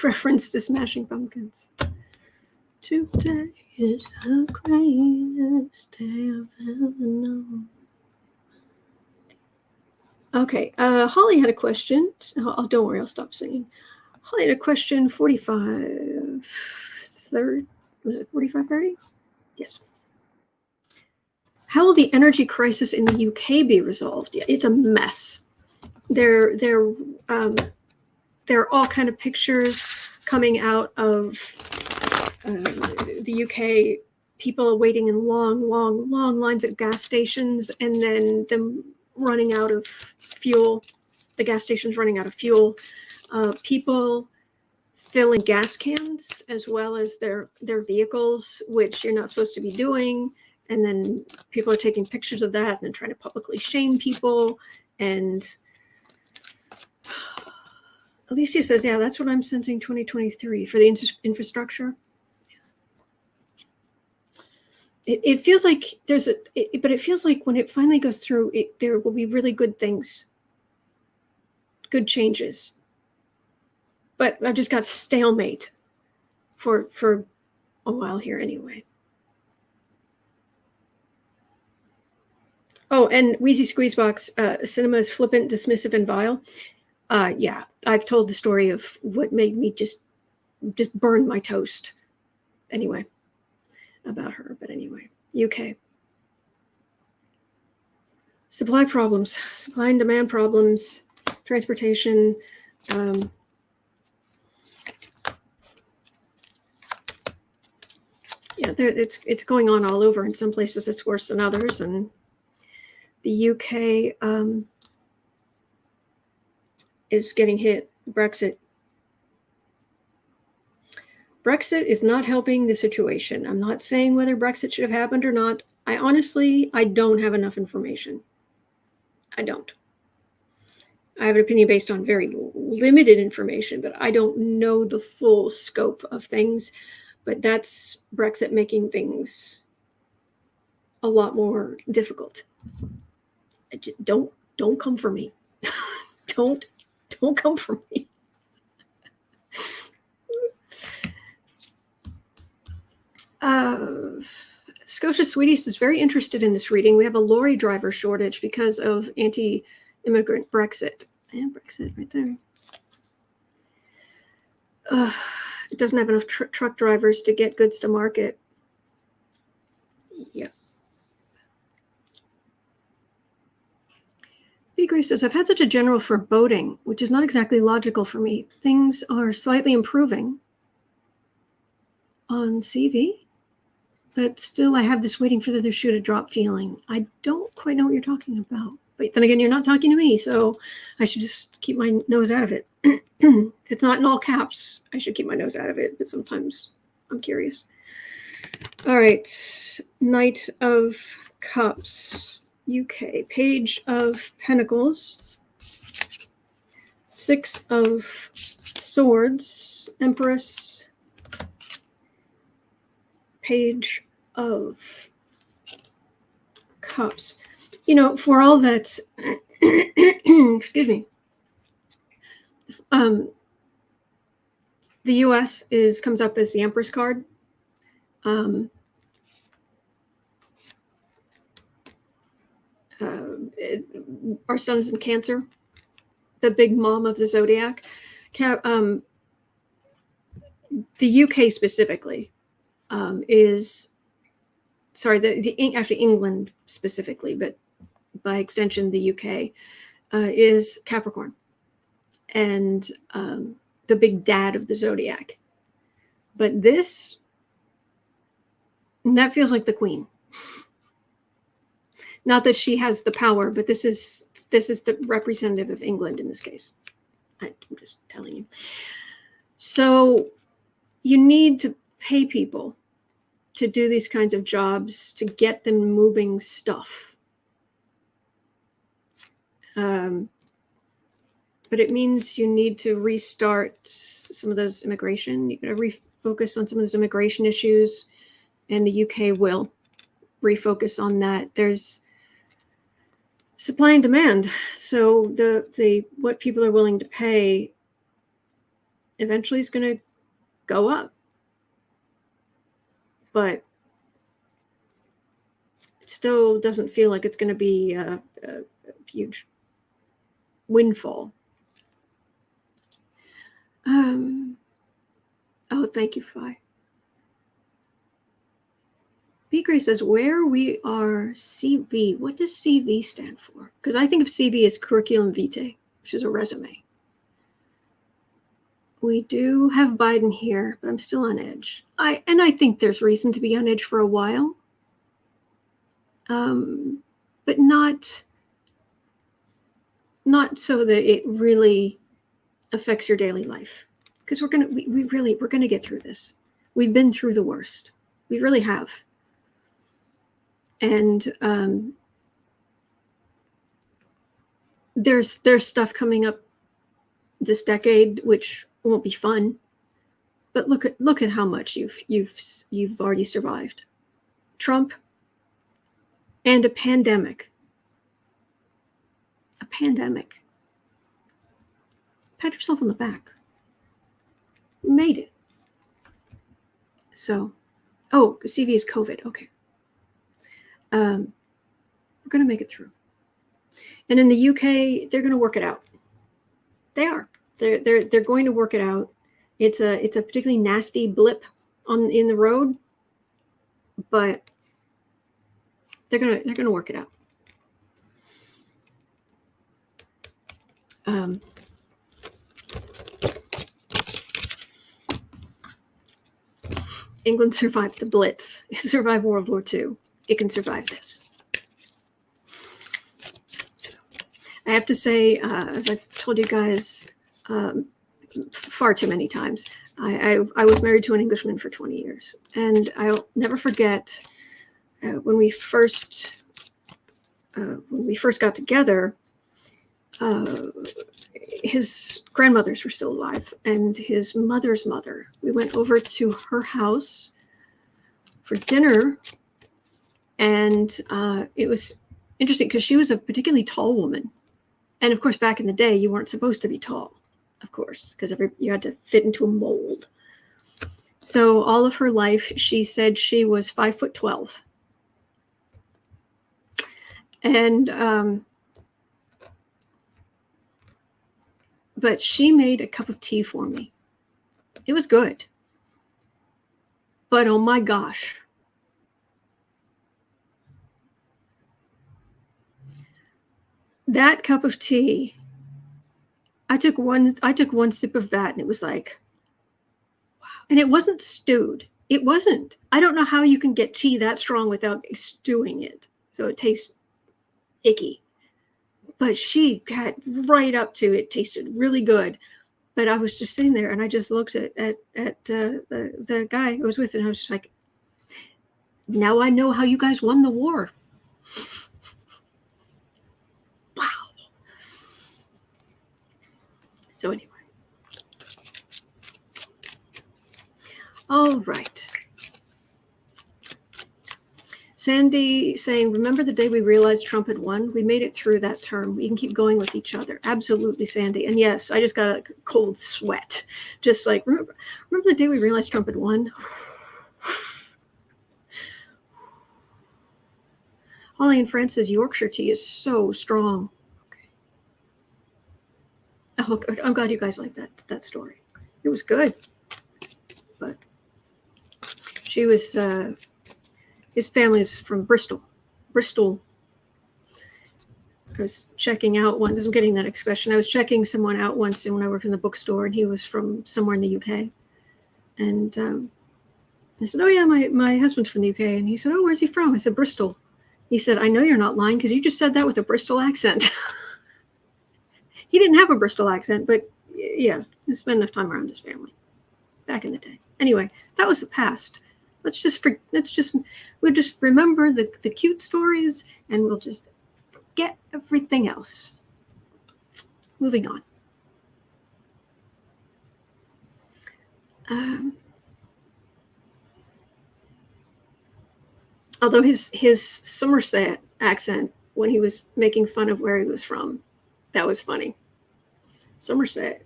reference to Smashing Pumpkins? Today is the greatest day I've ever known. Okay, Holly had a question. Oh, don't worry, I'll stop singing. Holly had a question, 4530. Was it 4530? Yes. How will the energy crisis in the UK be resolved? Yeah, it's a mess. There are all kind of pictures coming out of the UK, people waiting in long lines at gas stations, and then them running out of fuel. The gas stations running out of fuel. People filling gas cans as well as their vehicles, which you're not supposed to be doing. And then people are taking pictures of that and then trying to publicly shame people. And Alicia says, yeah, that's what I'm sensing 2023 for the infrastructure. It feels like but it feels like when it finally goes through, there will be really good things, good changes. But I've just got stalemate for a while here anyway. Oh, and Wheezy Squeezebox, Sinema is flippant, dismissive, and vile. Yeah, I've told the story of what made me just burn my toast. Anyway, about her, but anyway, UK. Supply problems, supply and demand problems, transportation. Yeah, it's going on all over. In some places, it's worse than others, and the UK is getting hit. Brexit is not helping the situation. I'm not saying whether Brexit should have happened or not. I don't have enough information. I don't. I have an opinion based on very limited information, but I don't know the full scope of things. But that's Brexit making things a lot more difficult. Don't come for me. Don't come for me. SCOTUS Sweeties is very interested in this reading. We have a lorry driver shortage because of anti-immigrant Brexit. And Brexit right there. It doesn't have enough truck drivers to get goods to market. Yep. B. Grace says, I've had such a general foreboding, which is not exactly logical for me. Things are slightly improving on CV, but still I have this waiting for the other shoe to drop feeling. I don't quite know what you're talking about. But then again, you're not talking to me, so I should just keep my nose out of it. If it's not in all caps, I should keep my nose out of it, but sometimes I'm curious. All right, Knight of Cups, UK, Page of Pentacles, Six of Swords, Empress, Page of Cups. You know, for all that, excuse me, the U.S. comes up as the Empress card. Our sun is in Cancer, the big mom of the zodiac. The UK specifically is, sorry, actually England specifically, but by extension the UK is Capricorn, and the big dad of the zodiac. But that feels like the queen. Not that she has the power, but this is the representative of England in this case. I'm just telling you. So you need to pay people to do these kinds of jobs to get them moving stuff. But it means you need to restart some of those immigration. You got to refocus on some of those immigration issues, and the UK will refocus on that. supply and demand. So the what people are willing to pay eventually is going to go up. But it still doesn't feel like it's going to be a huge windfall. Oh, thank you, Phi. B. Gray says, where we are CV. What does CV stand for? Because I think of CV as curriculum vitae, which is a resume. We do have Biden here, but I'm still on edge. I think there's reason to be on edge for a while, but not so that it really affects your daily life. Because we're gonna get through this. We've been through the worst. We really have. And there's stuff coming up this decade which won't be fun. But look at how much you've already survived. Trump and a pandemic. A pandemic. Pat yourself on the back. You made it. So, CV is COVID. Okay. We're going to make it through. And in the UK, they're going to work it out. They are. They're going to work it out. It's a particularly nasty blip in the road, but they're gonna work it out. England survived the Blitz. It survived World War II. It can survive this. So, I have to say, as I've told you guys far too many times, I was married to an Englishman for 20 years, and I'll never forget when we first got together. His grandmothers were still alive, and his mother's mother. We went over to her house for dinner, and it was interesting because she was a particularly tall woman, and of course, back in the day, you weren't supposed to be tall, of course, because you had to fit into a mold. So all of her life, she said she was 5'12", and but she made a cup of tea for me. It was good. But oh my gosh. That cup of tea, I took one sip of that and it was like, wow. And it wasn't stewed. It wasn't. I don't know how you can get tea that strong without stewing it. So it tastes icky. But she got right up to it. Tasted really good. But I was just sitting there and I just looked at the guy I was with, and I was just like, now I know how you guys won the war. Wow. So anyway. All right. Sandy saying, remember the day we realized Trump had won? We made it through that term. We can keep going with each other. Absolutely, Sandy. And yes, I just got a cold sweat. Just like, remember the day we realized Trump had won? Holly and Fran says, Yorkshire tea is so strong. Okay. Oh, good. I'm glad you guys like that story. It was good. But she was... his family is from Bristol. I was checking out once. I'm getting that expression. I was checking someone out once when I worked in the bookstore, and he was from somewhere in the UK. And I said, oh, yeah, my husband's from the UK. And he said, oh, where's he from? I said, Bristol. He said, I know you're not lying because you just said that with a Bristol accent. He didn't have a Bristol accent, but yeah, he spent enough time around his family back in the day. Anyway, that was the past. We'll just remember the cute stories, and we'll just forget everything else. Moving on. Although his Somerset accent when he was making fun of where he was from. That was funny. Somerset.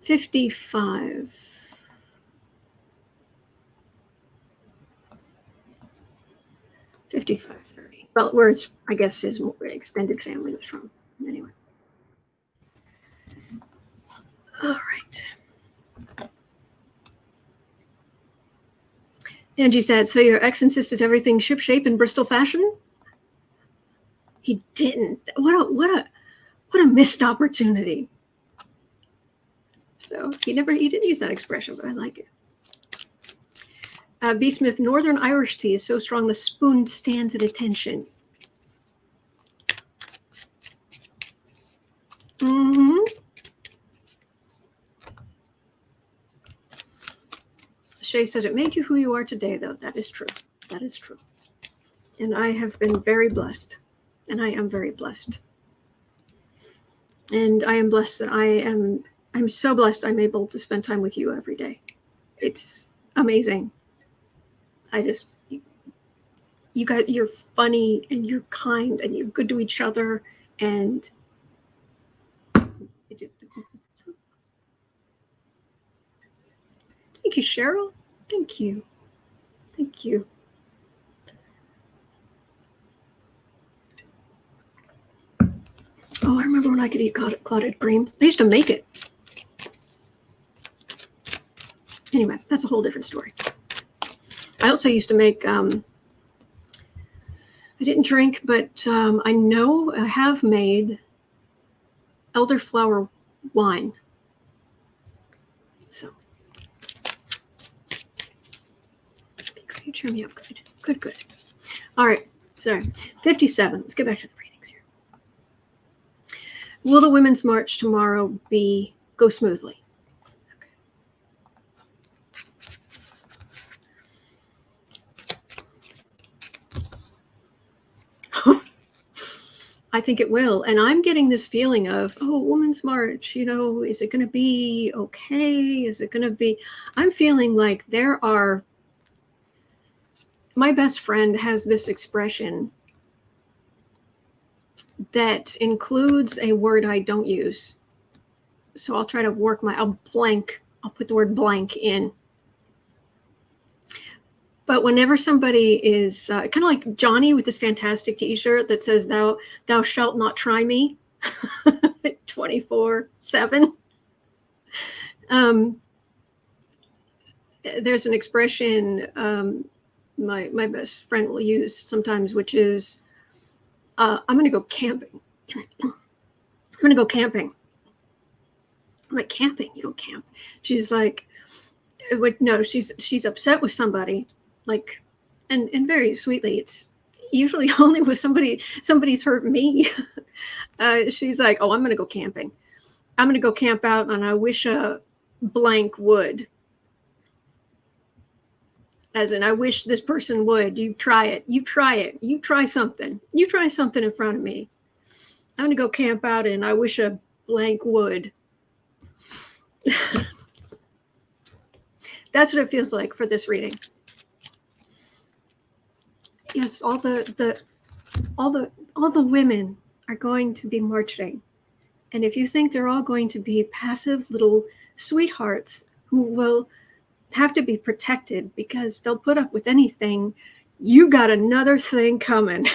55. 5530. Well, where it's, I guess, his extended family was from. Anyway. All right. Angie said, so your ex insisted everything shipshape in Bristol fashion? He didn't. What a missed opportunity. So he didn't use that expression, but I like it. B. Smith, Northern Irish tea is so strong the spoon stands at attention. Mm-hmm. Shay said, it made you who you are today, though. That is true. That is true. And I have been very blessed. And I am very blessed. And I am blessed that I'm so blessed I'm able to spend time with you every day. It's amazing. You're funny and you're kind and you're good to each other. And thank you, Cheryl. Thank you. Thank you. Oh, I remember when I could eat clotted cream. I used to make it. Anyway, that's a whole different story. I also used to make, I didn't drink, but I know I have made elderflower wine. So, you cheer me up. Good. All right, sorry. 57. Let's get back to the readings here. Will the Women's March tomorrow go smoothly? I think it will. And I'm getting this feeling of, Women's March, is it going to be okay? Is it going to be, I'm feeling like my best friend has this expression that includes a word I don't use. So I'll try to I'll put the word blank in. But whenever somebody is kind of like Johnny with this fantastic t-shirt that says, thou shalt not try me 24/7. There's an expression my best friend will use sometimes, which is, I'm going to go camping. I'm going to go camping. I'm like, camping? You don't camp. She's like, no, she's upset with somebody. Like, and very sweetly, it's usually only with somebody's hurt me. She's like, I'm going to go camping. I'm going to go camp out, and I wish a blank would. As in, I wish this person would. You try it. You try it. You try something. You try something in front of me. I'm going to go camp out, and I wish a blank would. That's what it feels like for this reading. Yes, all the women are going to be marching. And if you think they're all going to be passive little sweethearts who will have to be protected because they'll put up with anything, you got another thing coming.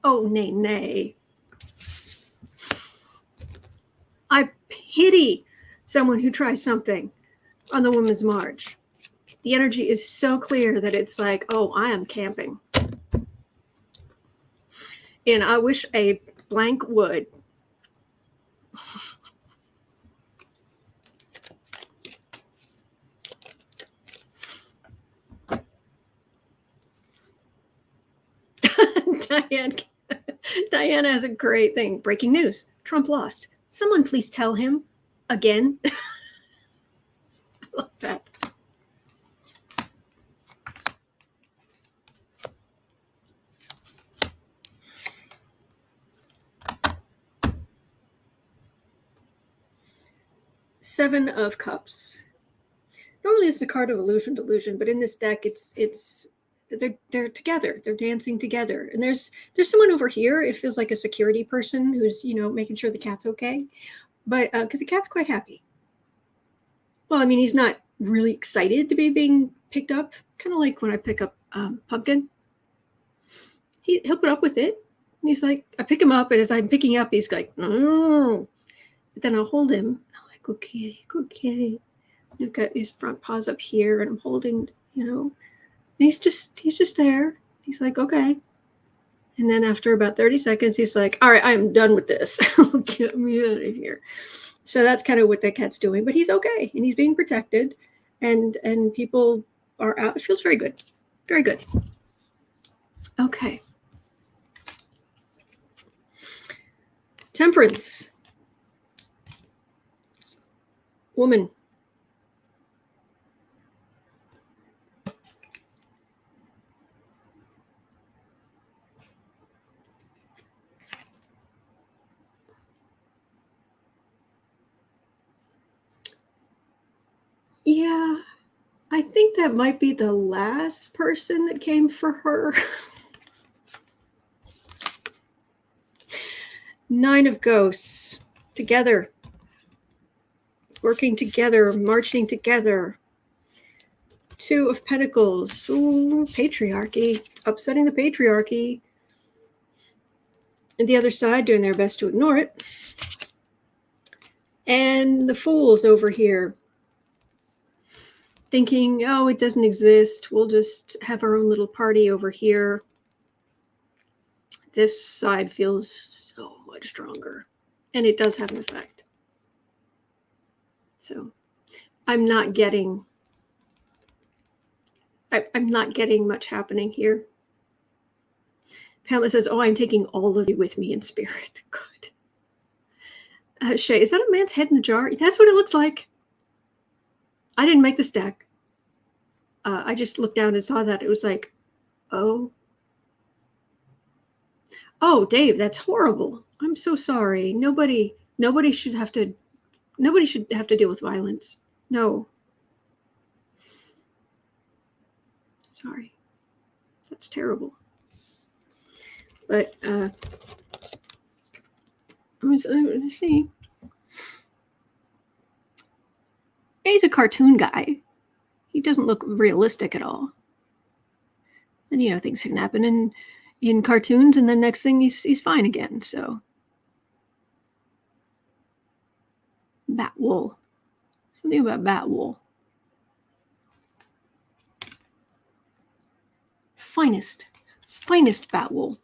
Oh, nay. I pity someone who tries something on the Women's March. The energy is so clear that it's like, I am camping. And I wish a blank would. Diana has a great thing. Breaking news. Trump lost. Someone please tell him again. I love that. Seven of Cups. Normally is the card of illusion, delusion, but in this deck, they're together. They're dancing together. And there's someone over here. It feels like a security person who's, making sure the cat's okay. But because the cat's quite happy. Well, I mean, he's not really excited to be being picked up. Kind of like when I pick up Pumpkin. He'll put up with it. And he's like, I pick him up, and as I'm picking up, he's like, no. But then I'll hold him. I'm like, good kitty, good kitty. I've got his front paws up here, and I'm holding, and he's just there. He's like, okay. And then after about 30 seconds, he's like, all right, I'm done with this. Get me out of here. So that's kind of what that cat's doing. But he's okay, and he's being protected, and people are out. It feels very good. Very good. Okay. Temperance. Woman. Yeah, I think that might be the last person that came for her. 9 of Ghosts. Together. Working together. Marching together. 2 of Pentacles. Ooh, patriarchy. Upsetting the patriarchy. And the other side doing their best to ignore it. And the Fools over here. Thinking, oh, it doesn't exist. We'll just have our own little party over here. This side feels so much stronger. And it does have an effect. So I'm not getting much happening here. Pamela says, oh, I'm taking all of you with me in spirit. Good. Shay, is that a man's head in a jar? That's what it looks like. I didn't make this deck. I just looked down and saw that. It was like, oh. Oh, Dave, that's horrible. I'm so sorry. Nobody should have to deal with violence. No. Sorry. That's terrible. But let's see. He's a cartoon guy. He doesn't look realistic at all. And things can happen in cartoons, and then next thing he's fine again. So bat wool. Something about bat wool. Finest bat wool.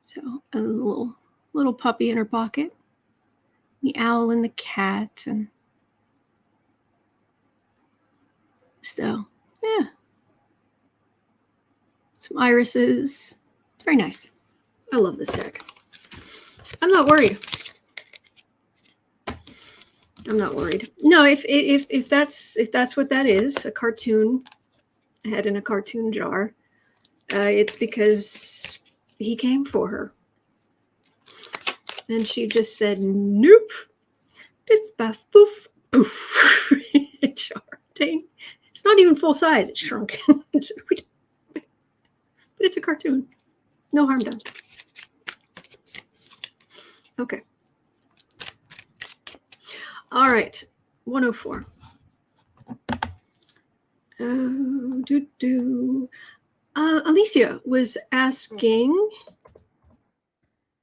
So a little puppy in her pocket. The owl and the cat, and so yeah, some irises. Very nice. I love this deck. I'm not worried. No, if that's what that is, a cartoon head in a cartoon jar, it's because he came for her. And she just said, nope. Biff, baff, poof, poof. Jar. Dang. It's not even full size. It's shrunken. But it's a cartoon. No harm done. Okay. All right. 104. Alicia was asking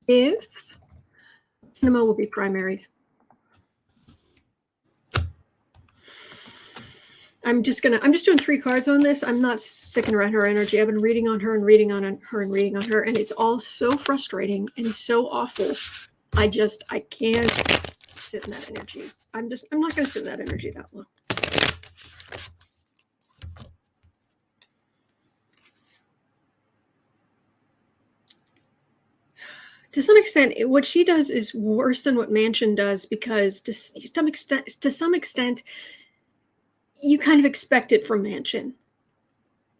if Sinema will be primaried. I'm just doing 3 cards on this. I'm not sticking around her energy. I've been reading on her and reading on her and reading on her, and it's all so frustrating and so awful. I can't sit in that energy. I'm not going to sit in that energy that long. To some extent, what she does is worse than what Manchin does, because to some extent, you kind of expect it from Manchin.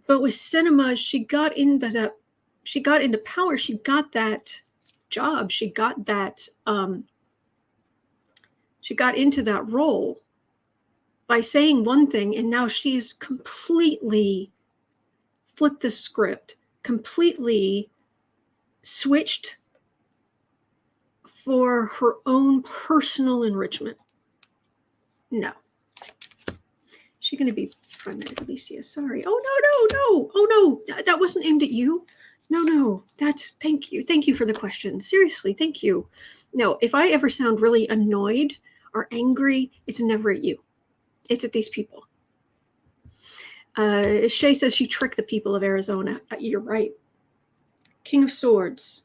But with Sinema, she got into power. She got that job. She got that. She got into that role. by saying one thing, and now she's completely flipped the script, completely switched for her own personal enrichment. No. She's going to be primaried, Alicia. Sorry. Oh, no. Oh, no. That wasn't aimed at you. No. Thank you. Thank you for the question. Seriously, thank you. No, if I ever sound really annoyed or angry, it's never at you. It's at these people. Shay says she tricked the people of Arizona. You're right. King of Swords.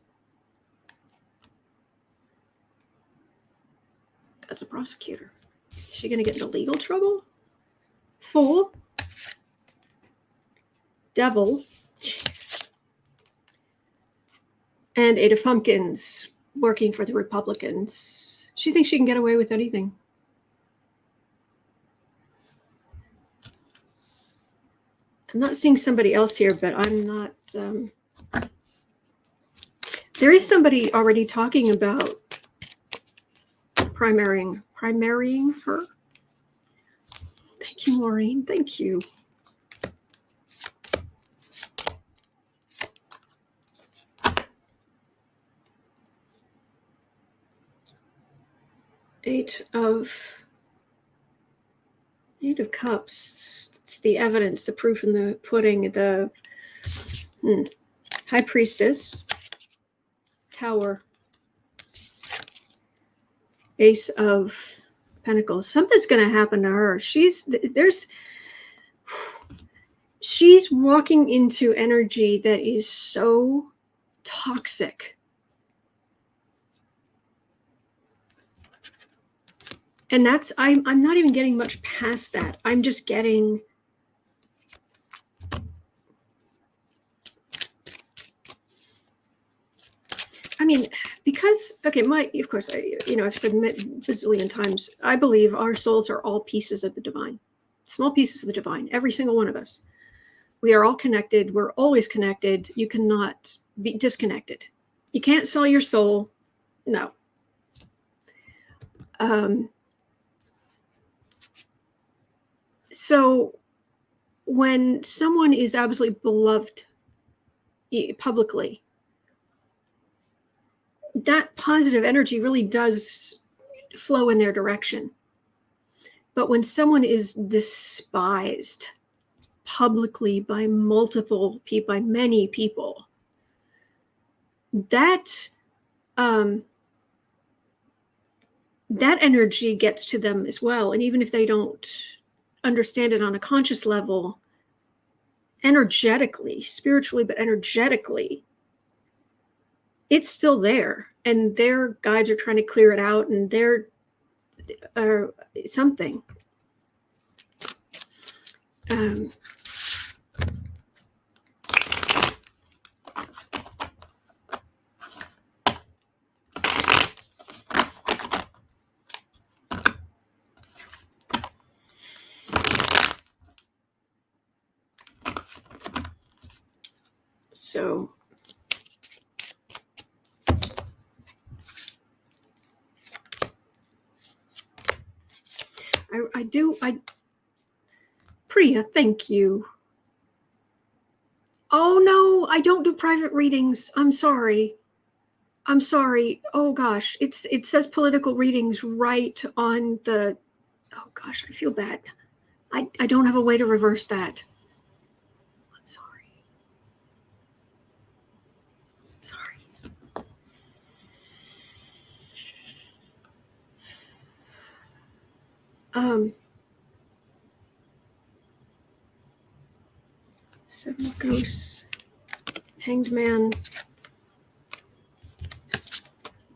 That's a prosecutor. Is she going to get into legal trouble? Fool. Devil. Jeez. And Eight of Pumpkins, working for the Republicans. She thinks she can get away with anything. I'm not seeing somebody else here, but I'm not... there is somebody already talking about primarying her. Thank you, Maureen. Thank you. Eight of Cups. It's the evidence, the proof in the pudding, the High Priestess, Tower, Ace of Pentacles. Something's going to happen to her. She's walking into energy that is so toxic. And that's, I'm not even getting much past that. I'm just getting, I mean, because, okay, of course, I've said a bazillion times, I believe our souls are all pieces of the divine, small pieces of the divine, every single one of us. We are all connected. We're always connected. You cannot be disconnected. You can't sell your soul. No. So when someone is absolutely beloved publicly, that positive energy really does flow in their direction. But when someone is despised publicly by multiple people, by many people, that energy gets to them as well. And even if they don't understand it on a conscious level, energetically, spiritually, but energetically, it's still there. And their guides are trying to clear it out, and they're something. So Priya, thank you. Oh no, I don't do private readings. I'm sorry. Oh gosh, it says political readings right on the, oh gosh, I feel bad. I don't have a way to reverse that. I'm sorry. Seven of Ghosts, Hanged Man,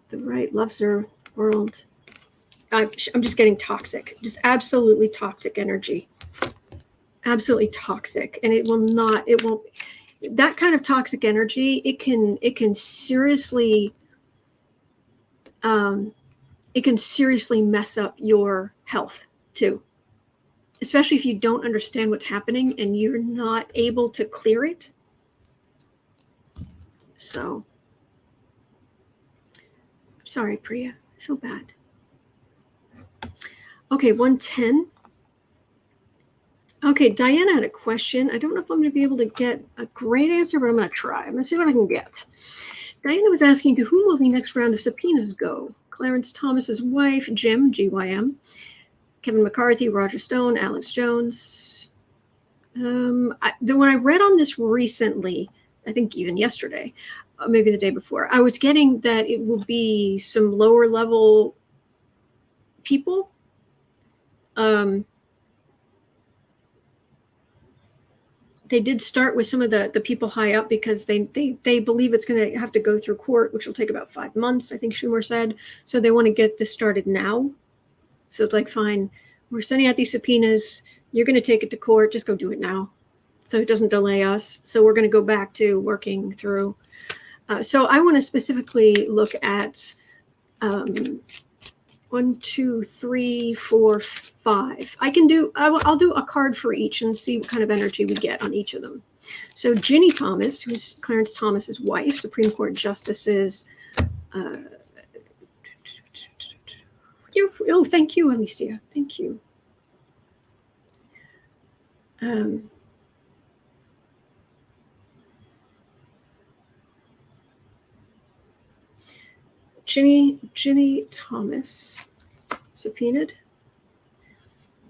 the right loves her world. I'm just getting toxic, just absolutely toxic energy. Absolutely toxic. And it won't, that kind of toxic energy, it can seriously, mess up your health too. Especially if you don't understand what's happening and you're not able to clear it. So, sorry, Priya. I feel bad. Okay, 110. Okay, Diana had a question. I don't know if I'm going to be able to get a great answer, but I'm going to try. I'm going to see what I can get. Diana was asking, to whom will the next round of subpoenas go? Clarence Thomas's wife, Jim, GYM, Kevin McCarthy, Roger Stone, Alex Jones. When I read on this recently, I think even yesterday, maybe the day before, I was getting that it will be some lower level people. They did start with some of the people high up because they believe it's going to have to go through court, which will take about 5 months, I think Schumer said. So they want to get this started now. So it's like, fine, we're sending out these subpoenas. You're going to take it to court. Just go do it now, so it doesn't delay us. So we're going to go back to working through. So I want to specifically look at 1, 2, 3, 4, 5. I'll do a card for each and see what kind of energy we get on each of them. So Ginny Thomas, who's Clarence Thomas's wife, Supreme Court Justices. Thank you, Alicia. Thank you. Ginny Thomas subpoenaed.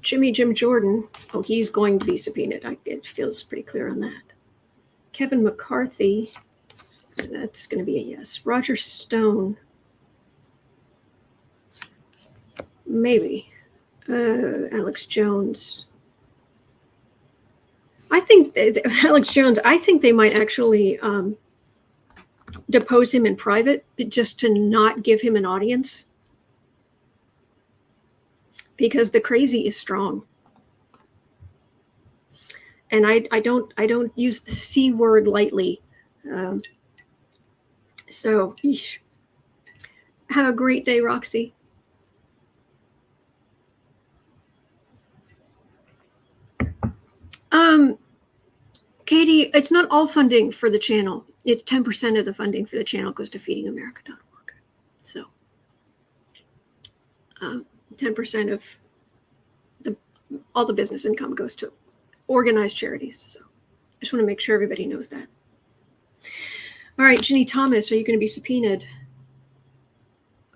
Jim Jordan. Oh, he's going to be subpoenaed. It feels pretty clear on that. Kevin McCarthy. That's going to be a yes. Roger Stone. Maybe. Alex Jones. I think Alex Jones, I think they might actually depose him in private just to not give him an audience, because the crazy is strong. And I don't use the C word lightly. So have a great day, Roxy. Katie, it's not all funding for the channel. It's 10% of the funding for the channel goes to feedingamerica.org. So 10% of all the business income goes to organized charities. So I just want to make sure everybody knows that. All right, Ginny Thomas, are you going to be subpoenaed?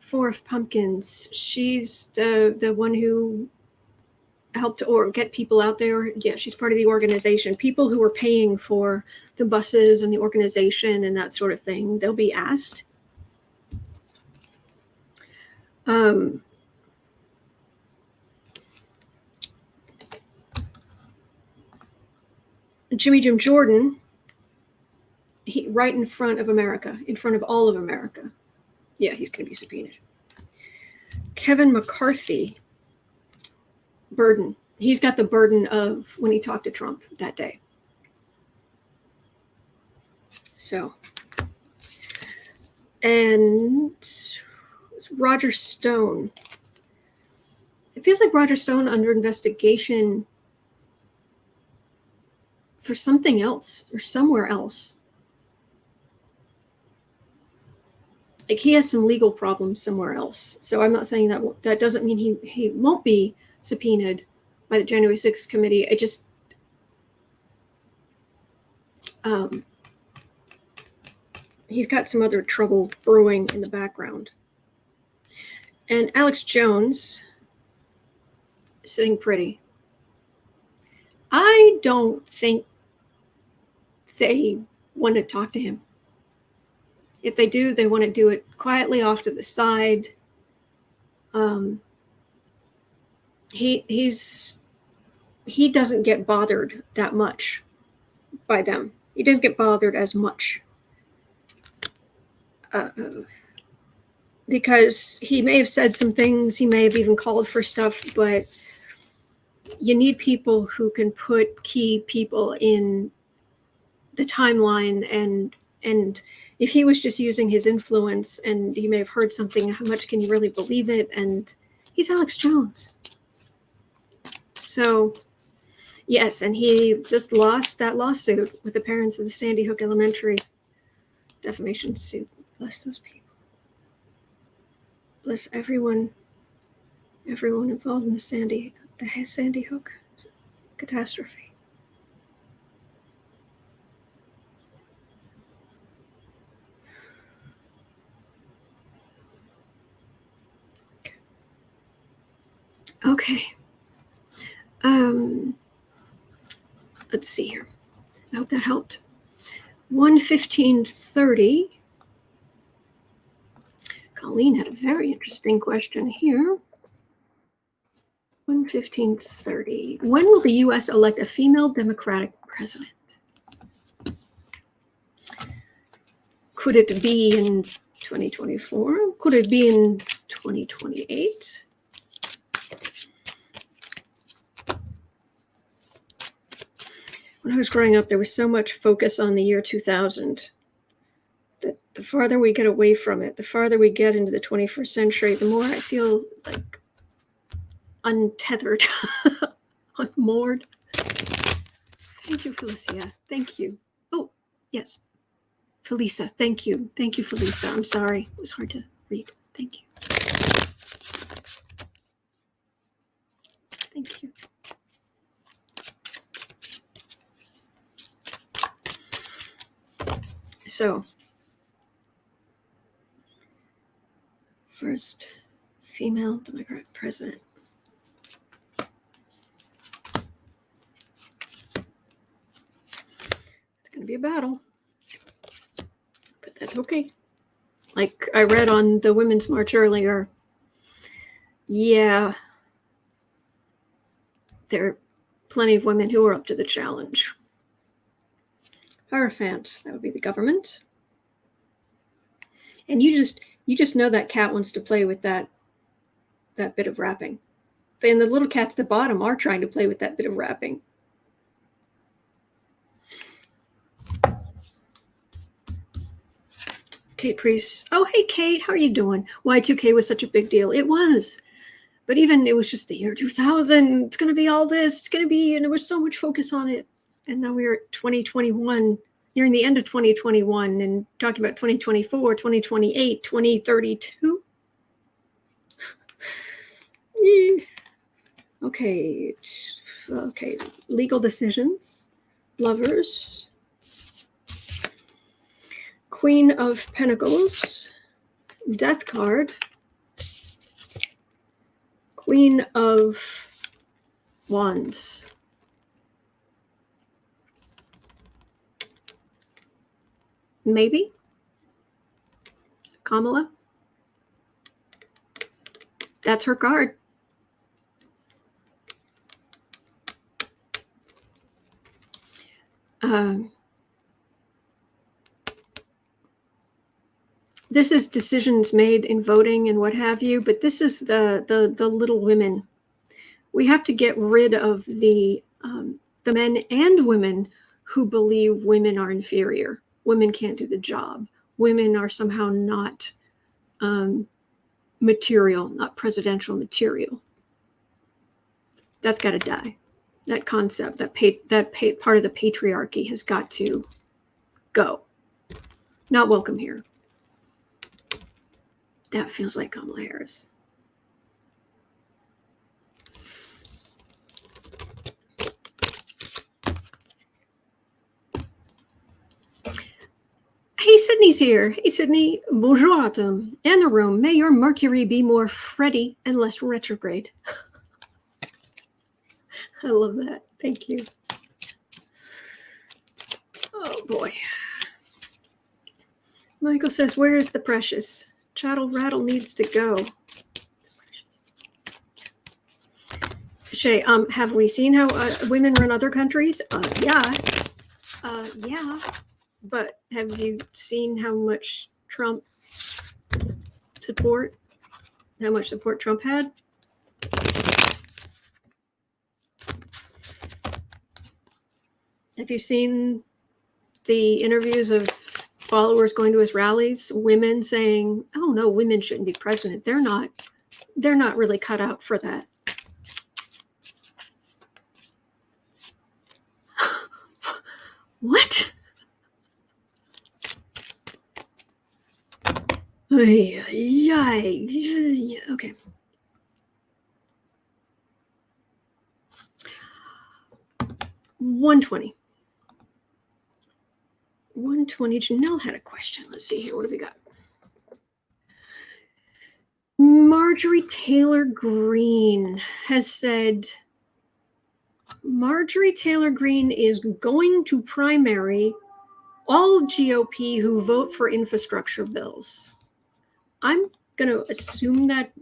4 of Pumpkins. She's the one who helped to get people out there. Yeah, she's part of the organization. People who are paying for the buses and the organization and that sort of thing, they'll be asked. Jim Jordan, right in front of America, in front of all of America. Yeah, he's going to be subpoenaed. Kevin McCarthy, burden. He's got the burden of when he talked to Trump that day. So, and Roger Stone. It feels like Roger Stone under investigation for something else or somewhere else. Like he has some legal problems somewhere else. So I'm not saying that doesn't mean he won't be subpoenaed by the January 6th committee. It just he's got some other trouble brewing in the background. And Alex Jones, sitting pretty. I don't think they want to talk to him. If they do, they want to do it quietly off to the side. He doesn't get bothered that much by them. He doesn't get bothered as much. Because he may have said some things, he may have even called for stuff, but you need people who can put key people in the timeline, and if he was just using his influence and you may have heard something, how much can you really believe it? And he's Alex Jones. So yes, and he just lost that lawsuit with the parents of the Sandy Hook Elementary defamation suit. Bless those people. Bless everyone involved in the Sandy Hook. catastrophe. Okay. Let's see here. I hope that helped. 1:15:30. Colleen had a very interesting question here. 1:15:30. When will the U.S. elect a female Democratic president? Could it be in 2024? Could it be in 2028? When I was growing up, there was so much focus on the year 2000 that the farther we get away from it, the farther we get into the 21st century, the more I feel like untethered, unmoored. Thank you, Felicia. Thank you. Oh, yes. Felisa, thank you. Thank you, Felisa. I'm sorry. It was hard to read. Thank you. Thank you. So, first female Democratic president. It's going to be a battle, but that's okay. Like I read on the Women's March earlier, yeah, there are plenty of women who are up to the challenge. Hierophant, that would be the government. And you just know that cat wants to play with that bit of wrapping. And the little cats at the bottom are trying to play with that bit of wrapping. Kate Priest. Oh, hey, Kate, how are you doing? Y2K was such a big deal. It was. But even it was just the year 2000. It's going to be all this. It's going to be, and there was so much focus on it. And now we're at 2021, nearing the end of 2021, and talking about 2024, 2028, 2032. Okay. Okay. Legal decisions. Lovers. Queen of Pentacles. Death card. Queen of Wands. Maybe Kamala. That's her card. This is decisions made in voting and what have you, but this is the little women. We have to get rid of the men and women who believe women are inferior. Women can't do the job. Women are somehow not material, not presidential material. That's got to die. That concept, that part of the patriarchy has got to go. Not welcome here. That feels like Kamala Harris. Hey, Sydney's here. Hey, Sydney. Bonjour, Autumn. And the room. May your Mercury be more Freddy and less retrograde. I love that. Thank you. Oh, boy. Michael says, where is the precious? Chattel rattle needs to go. Shay, have we seen how women run other countries? Yeah. Yeah. But have you seen how much Trump support? How much support Trump had? Have you seen the interviews of followers going to his rallies? Women saying, "Oh no, women shouldn't be president. They're not really cut out for that." What? Okay. 120. 120. Janelle had a question. Let's see here. What do we got? Marjorie Taylor Greene has said Marjorie Taylor Greene is going to primary all GOP who vote for infrastructure bills. I'm going to assume that,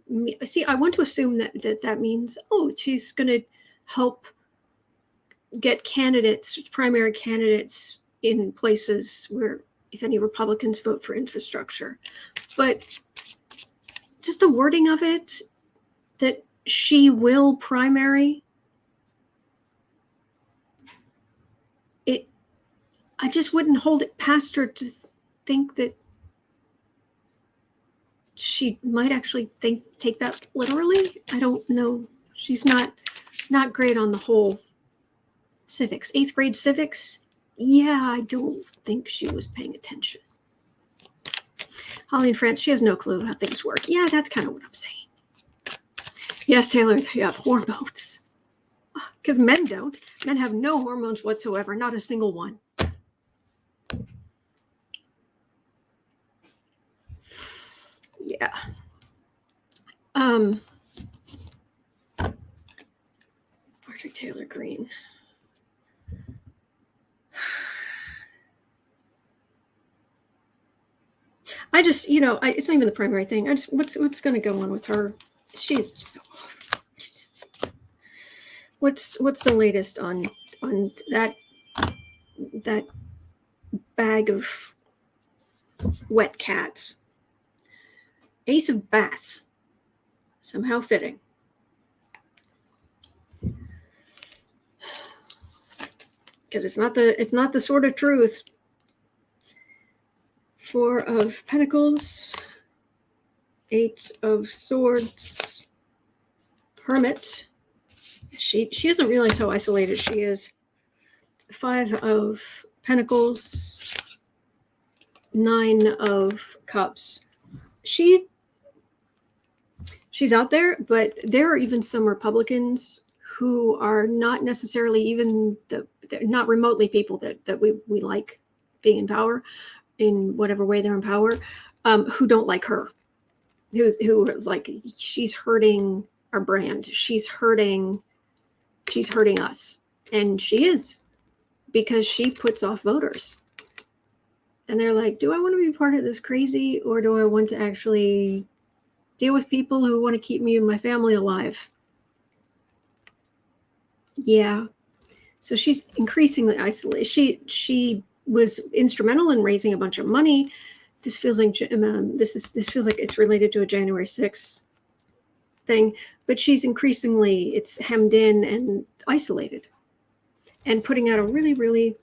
I want to assume that means, she's going to help get candidates, primary candidates in places where, if any Republicans vote for infrastructure. But just the wording of it, that she will primary, I just wouldn't hold it past her to think that she might actually take that literally. I don't know. She's not great on the whole civics. 8th grade civics. Yeah, I don't think she was paying attention. Holly in France, she has no clue how things work. Yeah, that's kind of what I'm saying. Yes, Taylor, they have hormones. Because men don't. Men have no hormones whatsoever, not a single one. Yeah. Marjorie Taylor Greene. I just, it's not even the primary thing. What's going to go on with her? She's so. What's the latest on that bag of wet cats? Ace of Bats, somehow fitting. Because it's not the sword of truth. 4 of Pentacles, 8 of Swords, Hermit. She doesn't realize how isolated she is. 5 of Pentacles, 9 of Cups. She's out there, but there are even some Republicans who are not necessarily even not remotely people that we like being in power, in whatever way they're in power, who don't like her, who is like, she's hurting our brand, she's hurting us, and she is, because she puts off voters, and they're like, do I want to be part of this crazy, or do I want to actually deal with people who want to keep me and my family alive? Yeah. So she's increasingly isolated. She was instrumental in raising a bunch of money. This feels like this feels like it's related to a January 6th thing, but she's increasingly, it's hemmed in and isolated, and putting out a really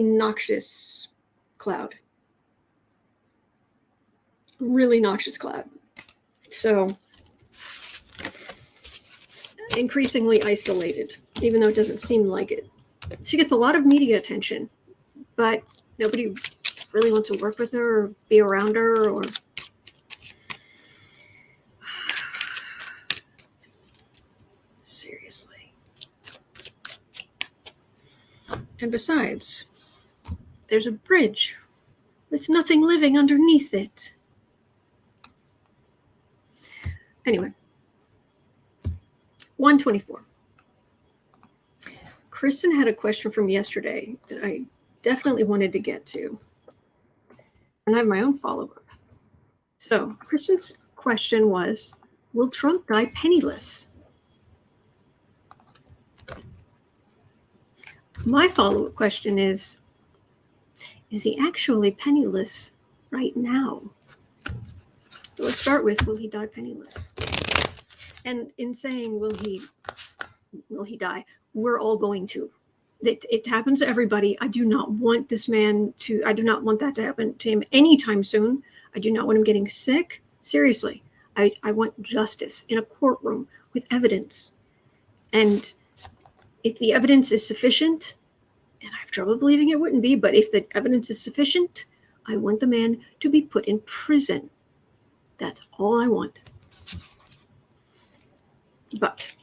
noxious cloud. Really noxious cloud. So increasingly isolated, even though it doesn't seem like it. She gets a lot of media attention, but nobody really wants to work with her or be around her, or seriously. And besides, there's a bridge with nothing living underneath it. Anyway, 124. Kristen had a question from yesterday that I definitely wanted to get to, and I have my own follow-up. So Kristen's question was, will Trump die penniless? My follow-up question is he actually penniless right now? So let's start with, will he die penniless? And in saying, will he die, we're all going to. It happens to everybody. I do not want that to happen to him anytime soon. I do not want him getting sick. Seriously, I want justice in a courtroom with evidence. And if the evidence is sufficient, and I have trouble believing it wouldn't be, but if the evidence is sufficient, I want the man to be put in prison. That's all I want. But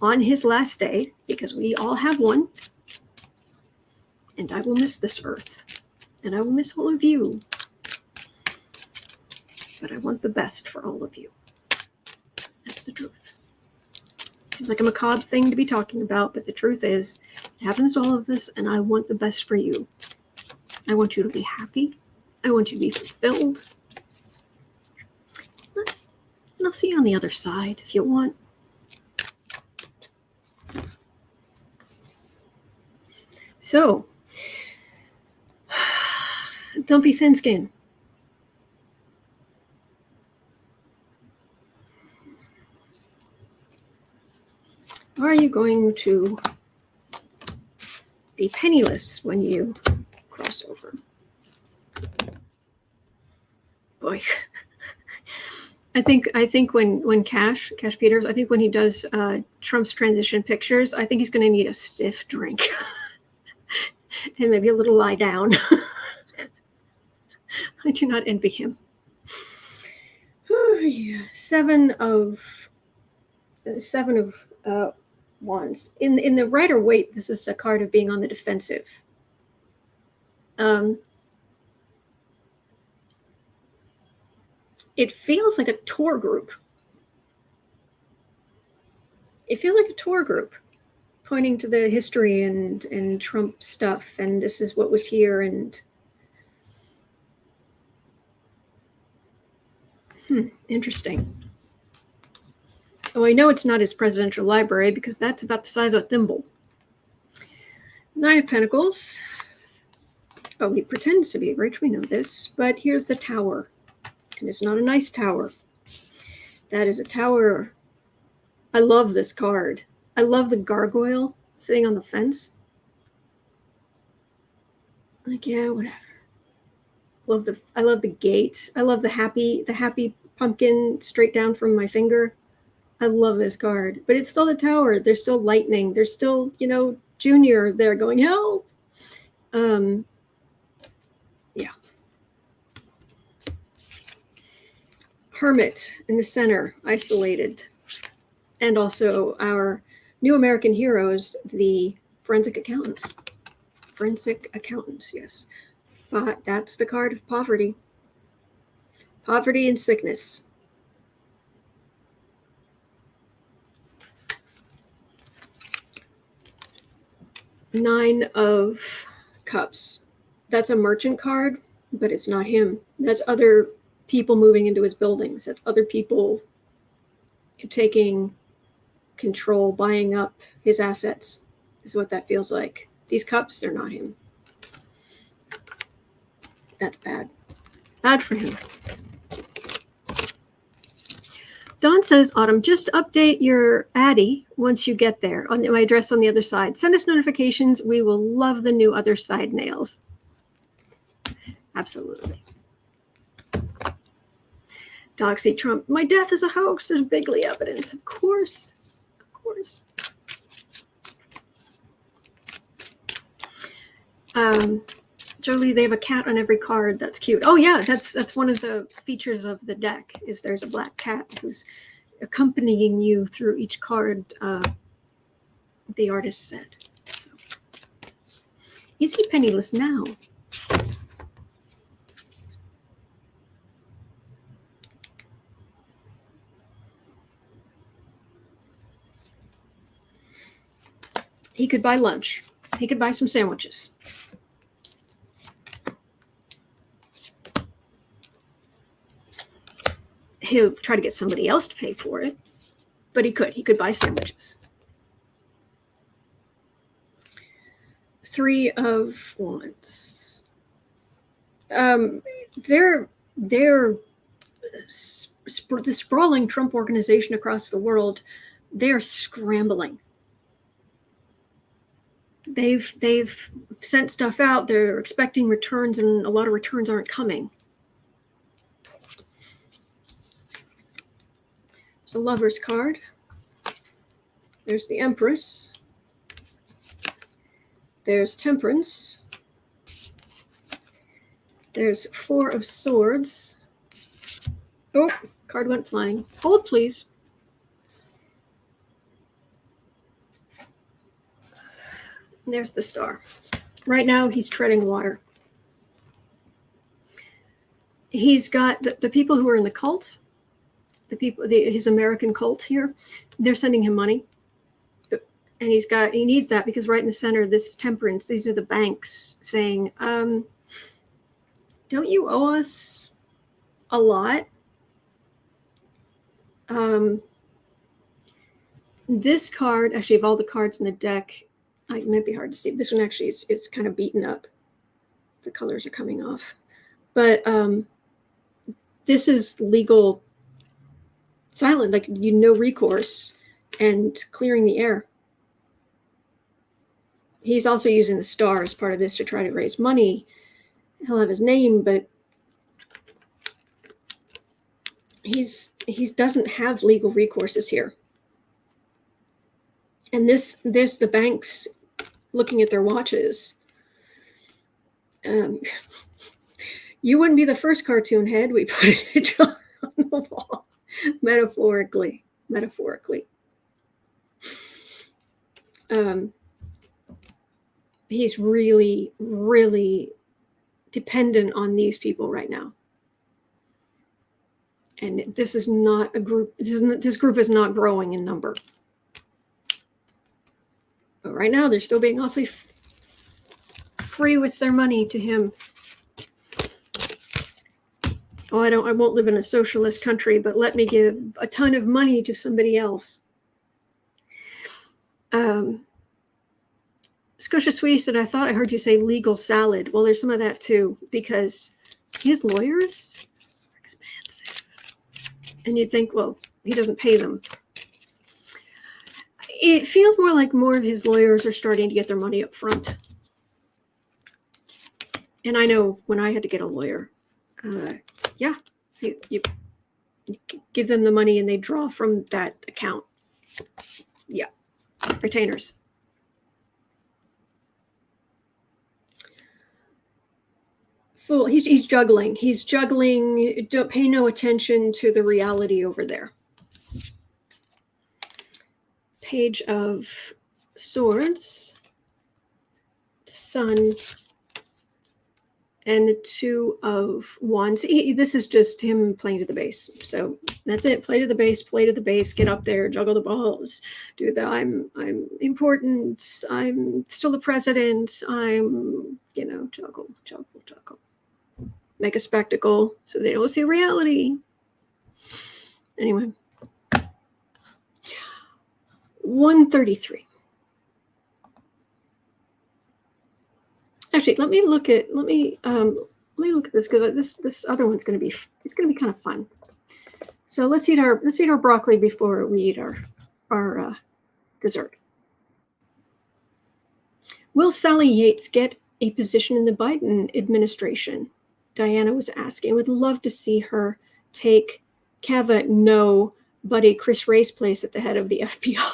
on his last day, because we all have one, and I will miss this earth, and I will miss all of you, but I want the best for all of you. That's the truth. Seems like a macabre thing to be talking about, but the truth is, it happens to all of us, and I want the best for you. I want you to be happy. I want you to be fulfilled. And I'll see you on the other side if you want. So, don't be thin-skinned. Are you going to be penniless when you cross over? Boy, I think when Cash Peters, I think when he does Trump's transition pictures, I think he's going to need a stiff drink and maybe a little lie down. I do not envy him. Oh, yeah. Seven of Wands. In the Rider Waite, this is a card of being on the defensive. It feels like a tour group. It feels like a tour group, pointing to the history and Trump stuff, and this is what was here, and interesting. Oh, I know it's not his presidential library because that's about the size of a thimble. Nine of Pentacles. Oh, he pretends to be rich, we know this, but here's the Tower. And it's not a nice tower. That is a tower. I love this card. I love the gargoyle sitting on the fence. Like, yeah, whatever. I love the gate. I love the happy pumpkin straight down from my finger. I love this card. But it's still the tower. There's still lightning. There's still, Junior there going, help. Yeah. Hermit in the center, isolated. And also our new American heroes, the forensic accountants. Forensic accountants, yes. That's the card of poverty. Poverty and sickness. Nine of Cups. That's a merchant card, but it's not him. That's other people moving into his buildings. That's other people taking control, buying up his assets, is what that feels like. These cups, they're not him. That's bad. Bad for him. Dawn says, Autumn, just update your Addy once you get there on my address on the other side. Send us notifications. We will love the new other side nails. Absolutely. Doxy Trump, my death is a hoax. There's bigly evidence. Of course. Of course. Jolie, they have a cat on every card. That's cute. Oh yeah, that's one of the features of the deck, is there's a black cat who's accompanying you through each card, the artist said. So, is he penniless now? He could buy lunch. He could buy some sandwiches. He'll try to get somebody else to pay for it, but he could buy sandwiches. Three of Wands. The sprawling Trump organization across the world, they're scrambling. They've sent stuff out. They're expecting returns, and a lot of returns aren't coming. It's a Lover's card. There's the Empress. There's Temperance. There's Four of Swords. Oh, card went flying. Hold, please. There's the star. Right now, he's treading water. He's got the people who are in the cult, his American cult here, they're sending him money. And he needs that because right in the center, this is temperance. These are the banks saying, don't you owe us a lot? This card, actually, of all the cards in the deck, it might be hard to see. This one actually is kind of beaten up. The colors are coming off. But this is legal silent, like no recourse and clearing the air. He's also using the star as part of this to try to raise money. He'll have his name, but he doesn't have legal recourses here. And the banks looking at their watches. You wouldn't be the first cartoon head we put a jar on the wall, metaphorically. He's really, really dependent on these people right now. And this is not a group. This group is not growing in number. But right now, they're still being awfully free with their money to him. Oh, I won't live in a socialist country, but let me give a ton of money to somebody else. Scotia Sweetie said, I thought I heard you say legal salad. Well, there's some of that too, because his lawyers are expensive. And you'd think, well, he doesn't pay them. It feels more like more of his lawyers are starting to get their money up front. And I know when I had to get a lawyer, you give them the money and they draw from that account. Yeah, retainers. Fool, he's juggling. He's juggling. Don't pay no attention to the reality over there. Page of Swords, Sun, and the Two of Wands. This is just him playing to the base. So that's it. Play to the base, get up there, juggle the balls, do the I'm important, I'm still the president, I'm, juggle. Make a spectacle so they don't see reality. Anyway. 133. Actually, let me look at this because this other one's going to be kind of fun. So let's eat our broccoli before we eat our dessert. Will Sally Yates get a position in the Biden administration? Diana was asking. I would love to see her take Kava-NO buddy Chris Wray's place at the head of the FBI.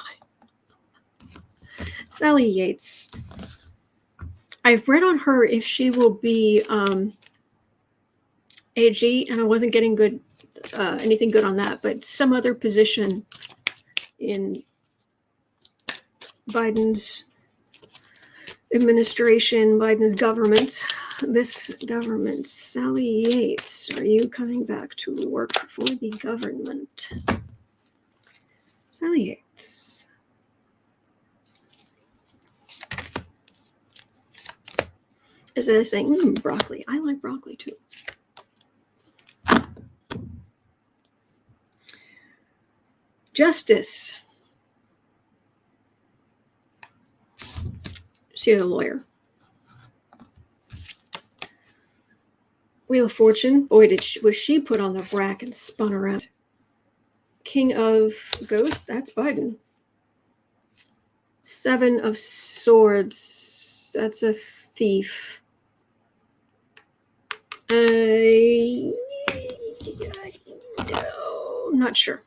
Sally Yates. I've read on her if she will be AG, and I wasn't getting anything good on that, but some other position in Biden's administration, Biden's government. This government, Sally Yates, are you coming back to work for the government? Sally Yates. Is it saying, broccoli? I like broccoli too. Justice. She's a lawyer. Wheel of Fortune. Boy, was she put on the rack and spun around. King of Ghosts. That's Biden. Seven of Swords. That's a thief. I'm not sure.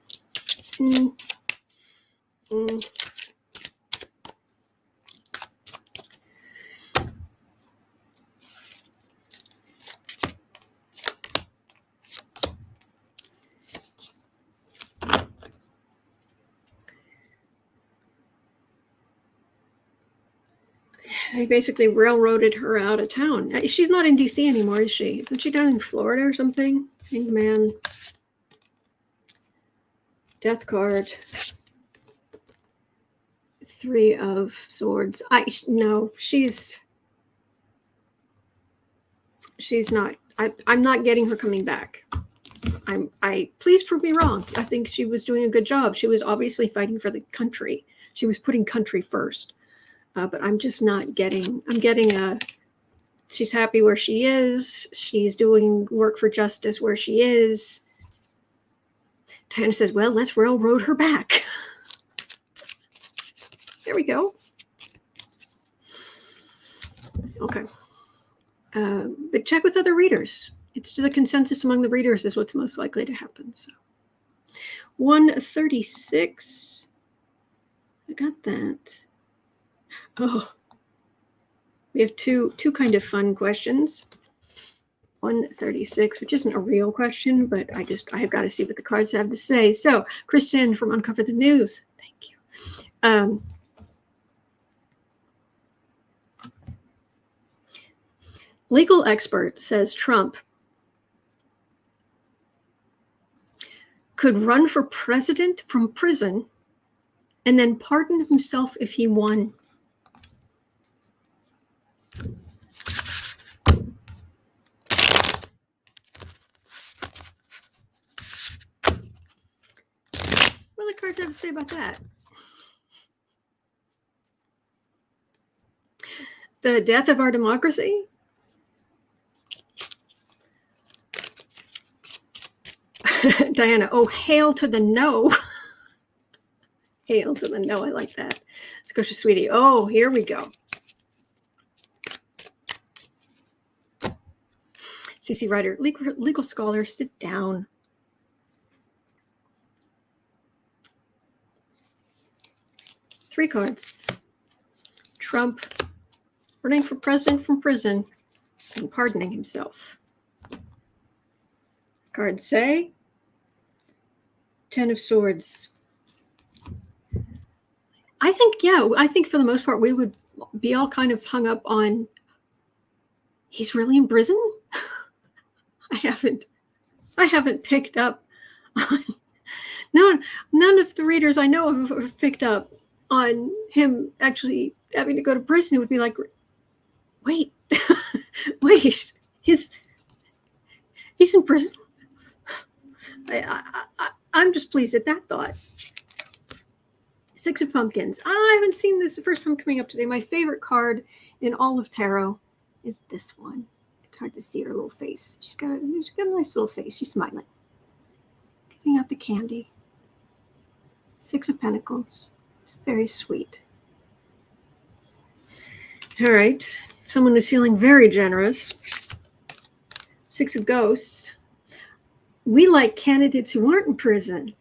They basically railroaded her out of town. She's not in DC anymore, is she? Isn't she down in Florida or something? Hanged Man. Death card. 3 of Swords. No, she's not. I'm not getting her coming back. Please prove me wrong. I think she was doing a good job. She was obviously fighting for the country. She was putting country first. But I'm just not getting. I'm getting she's happy where she is. She's doing work for justice where she is. Diana says, well, let's railroad her back. There we go. Okay. But check with other readers. It's the consensus among the readers is what's most likely to happen. So 136. I got that. Oh, we have two kind of fun questions. 136, which isn't a real question, but I have got to see what the cards have to say. So, Kristen from Uncover the News, thank you. Legal expert says Trump could run for president from prison and then pardon himself if he won. What do the cards have to say about that? The death of our democracy? Diana, oh, hail to the no. Hail to the no, I like that. Scotia Sweetie, oh, here we go. CC Ryder, legal scholar, sit down. Three cards. Trump running for president from prison and pardoning himself. Cards say 10 of Swords. I think for the most part we would be all kind of hung up on he's really in prison. I haven't picked up on none of the readers I know have picked up on him actually having to go to prison. It would be like, wait, he's in prison. I'm just pleased at that thought. 6 of Pumpkins. I haven't seen this the first time coming up today. My favorite card in all of tarot is this one. It's hard to see her little face. She's got a nice little face. She's smiling. Giving out the candy. 6 of Pentacles. It's very sweet. All right. Someone was feeling very generous. 6 of Ghosts. We like candidates who aren't in prison.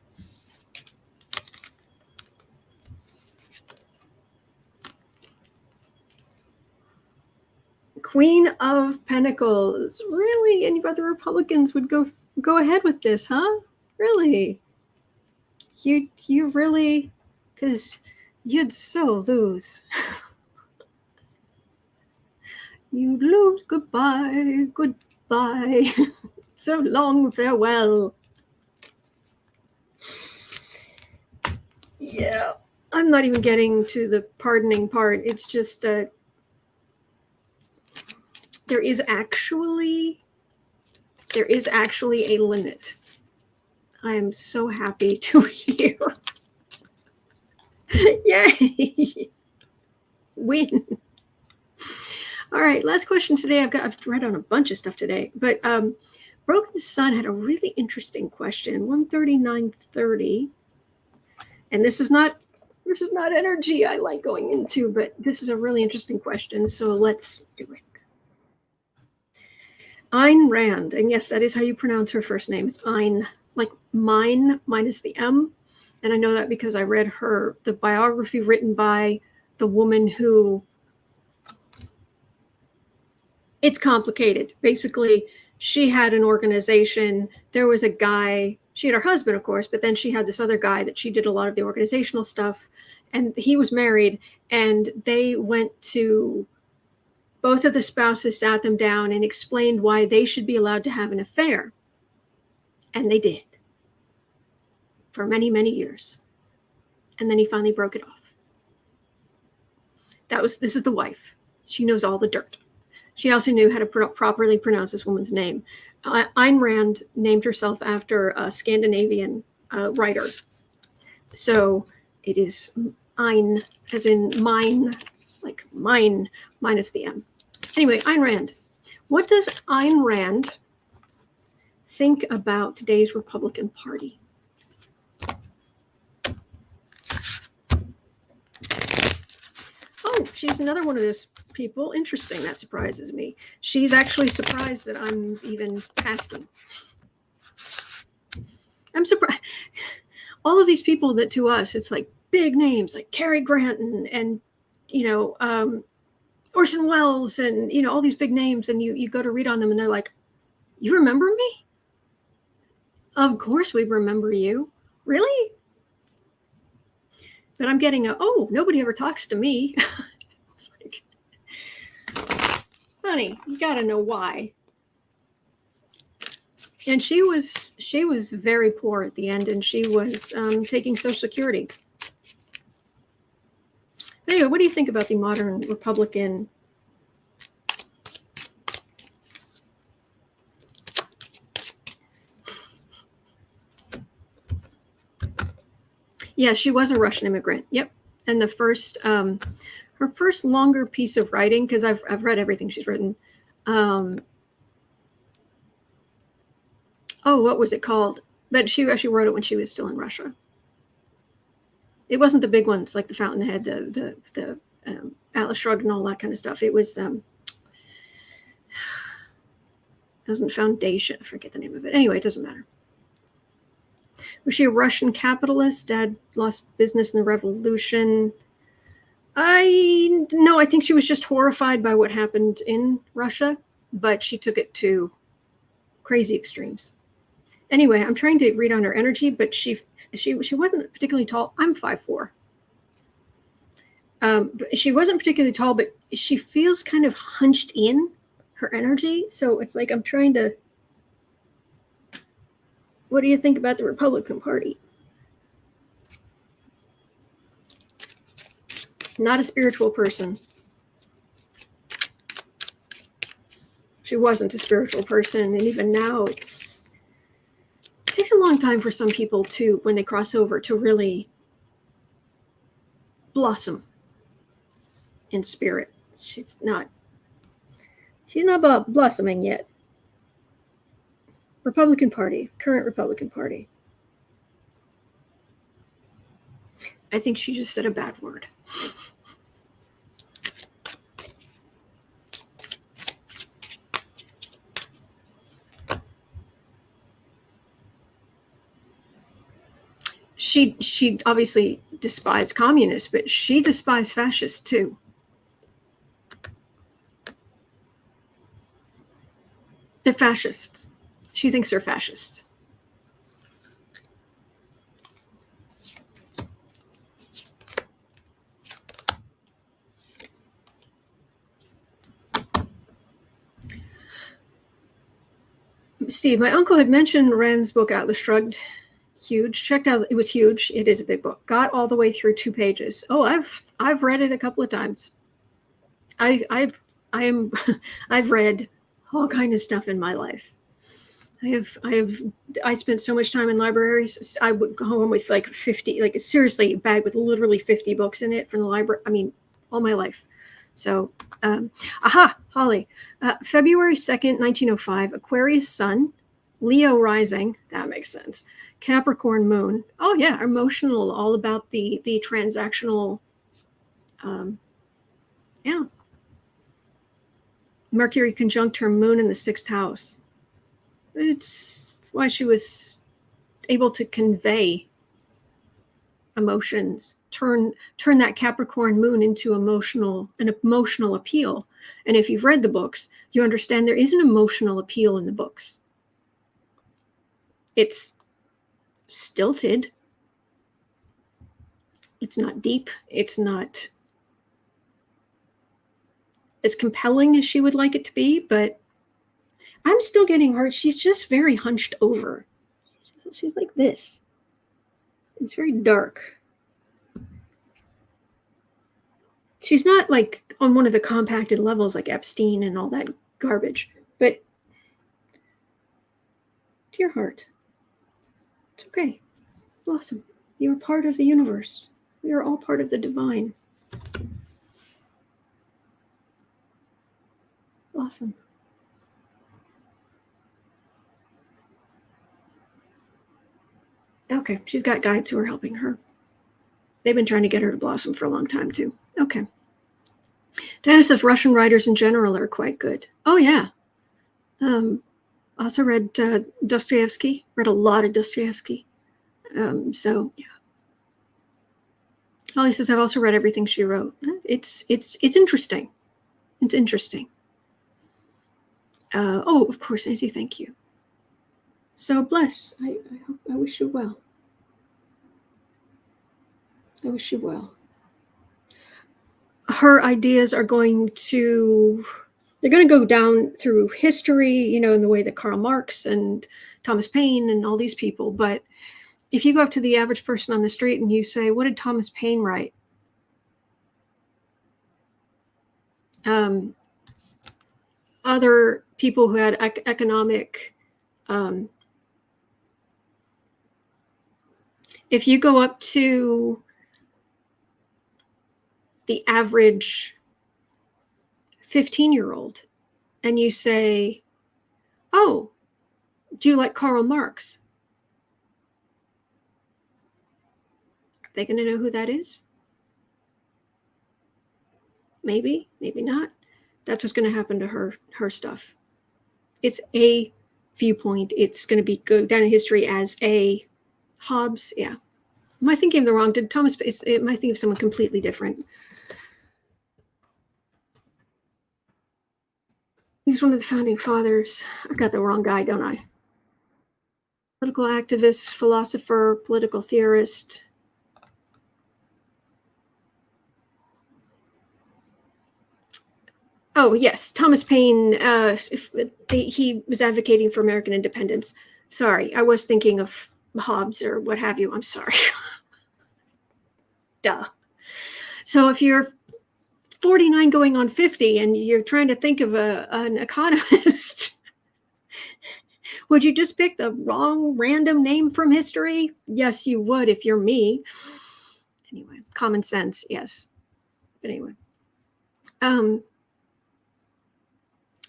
Queen of Pentacles. Really? Any other Republicans would go ahead with this, huh? Really? You really? Because you'd so lose. You'd lose. Goodbye. So long, farewell. Yeah, I'm not even getting to the pardoning part. It's just that there is actually a limit. I am so happy to hear. Yay! Win. All right, last question today. I've read on a bunch of stuff today, but Broken Sun had a really interesting question. 139.30, and this is not energy I like going into, but this is a really interesting question. So let's do it. Ayn Rand, and yes, that is how you pronounce her first name. It's Ayn, like mine minus the M. And I know that because I read the biography written by the woman who, it's complicated. Basically, she had an organization. There was a guy, she had her husband, of course, but then she had this other guy that she did a lot of the organizational stuff. and he was married, and they went to, both of the spouses sat them down and explained why they should be allowed to have an affair. And they did for many, many years. And then he finally broke it off. This is the wife. She knows all the dirt. She also knew how to properly pronounce this woman's name. Ayn Rand named herself after a Scandinavian writer. So it is Ayn, as in mine, like mine, minus the M. Anyway, Ayn Rand. What does Ayn Rand think about today's Republican Party? Oh, she's another one of those people. Interesting. That surprises me. She's actually surprised that I'm even asking. I'm surprised. All of these people that to us, it's like big names like Cary Grant and Orson Welles and, all these big names. And you go to read on them and they're like, you remember me? Of course we remember you. Really? But I'm getting nobody ever talks to me. It's like, honey, you got to know why. And she was very poor at the end, and she was taking Social Security. Anyway, what do you think about the modern Republican? Yeah, she was a Russian immigrant. Yep. And the first, her first longer piece of writing, because I've read everything she's written. What was it called? But she actually wrote it when she was still in Russia. It wasn't the big ones like the Fountainhead, the Atlas Shrugged, and all that kind of stuff. It was wasn't Foundation. I forget the name of it. Anyway, it doesn't matter. Was she a Russian capitalist? Dad lost business in the revolution. I think she was just horrified by what happened in Russia, but she took it to crazy extremes. Anyway, I'm trying to read on her energy, but she wasn't particularly tall. I'm 5'4". She wasn't particularly tall, but she feels kind of hunched in, her energy. So it's like I'm trying to. What do you think about the Republican Party? Not a spiritual person. She wasn't a spiritual person, and even now it takes a long time for some people to, when they cross over, to really blossom in spirit. She's not blossoming yet. Republican Party, current Republican Party. I think she just said a bad word. She obviously despised communists, but she despised fascists too. They're fascists. She thinks they're fascists. Steve, my uncle had mentioned Rand's book, Atlas Shrugged. Huge. Checked out. It was huge. It is a big book. Got all the way through 2 pages. Oh, I've read it a couple of times. I've read all kind of stuff in my life. I spent so much time in libraries. I would go home with like 50, like seriously, a bag with literally 50 books in it from the library. I mean, all my life. So, Holly, February 2nd, 1905, Aquarius sun, Leo rising. That makes sense. Capricorn moon. Oh yeah, emotional, all about the transactional. Yeah. Mercury conjunct her moon in the 6th house. It's why she was able to convey emotions, turn that Capricorn moon into an emotional appeal. And if you've read the books, you understand there is an emotional appeal in the books. It's stilted. It's not deep. It's not as compelling as she would like it to be, but I'm still getting her. She's just very hunched over. She's like this. It's very dark. She's not like on one of the compacted levels like Epstein and all that garbage, but dear heart, it's okay. Blossom, you're part of the universe. We are all part of the divine. Blossom. Okay, she's got guides who are helping her. They've been trying to get her to blossom for a long time, too. Okay. Diana says Russian writers in general are quite good. Oh, yeah. Also read Dostoevsky. Read a lot of Dostoevsky. So, yeah. Holly says I've also read everything she wrote. It's interesting. It's interesting. Oh, of course, Nancy, thank you. So bless. I wish you well. I wish you well. Her ideas are going to go down through history, you know, in the way that Karl Marx and Thomas Paine and all these people. But if you go up to the average person on the street and you say, what did Thomas Paine write? Other people who had economic, if you go up to the average 15-year-old and you say, oh, do you like Karl Marx? Are they going to know who that is? Maybe, maybe not. That's what's going to happen to her stuff. It's a viewpoint. It's going to go down in history as a Hobbes. Yeah. Am I thinking of the wrong? Am I thinking of someone completely different? He's one of the founding fathers. I got the wrong guy, don't I? Political activist, philosopher, political theorist. Oh, yes, Thomas Paine. He was advocating for American independence. Sorry, I was thinking of Hobbes or what have you. I'm sorry. Duh. So if you're 49 going on 50 and you're trying to think of an economist, would you just pick the wrong random name from history? Yes, you would if you're me. Anyway, common sense, yes. But anyway.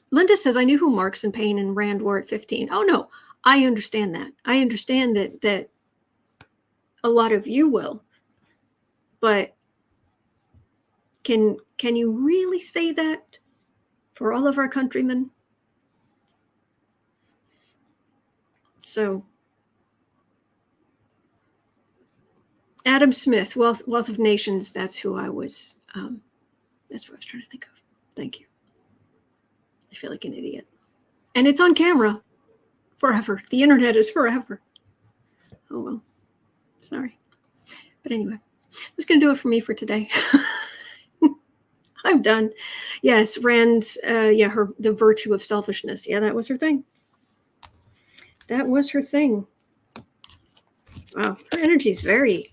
Linda says, I knew who Marx and Paine and Rand were at 15. Oh, no, I understand that. I understand that a lot of you will. But can you really say that for all of our countrymen? So, Adam Smith, Wealth of Nations, that's who I was, that's what I was trying to think of. Thank you. I feel like an idiot. And it's on camera forever. The internet is forever. Oh, well, sorry. But anyway, that's going to do it for me for today. I'm done. Yes, Rand, the virtue of selfishness. Yeah, that was her thing. That was her thing. Wow, her energy is very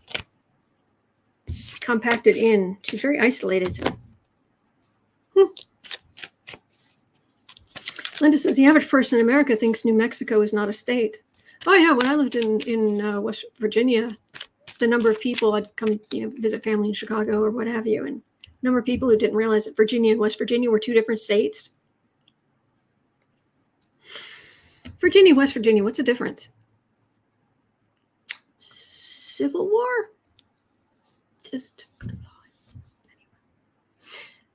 compacted in. She's very isolated. Linda says, the average person in America thinks New Mexico is not a state. Oh, yeah, when I lived in West Virginia, the number of people I'd come visit family in Chicago or what have you, and number of people who didn't realize that Virginia and West Virginia were two different states. Virginia, West Virginia, what's the difference? Civil War? Just anyway.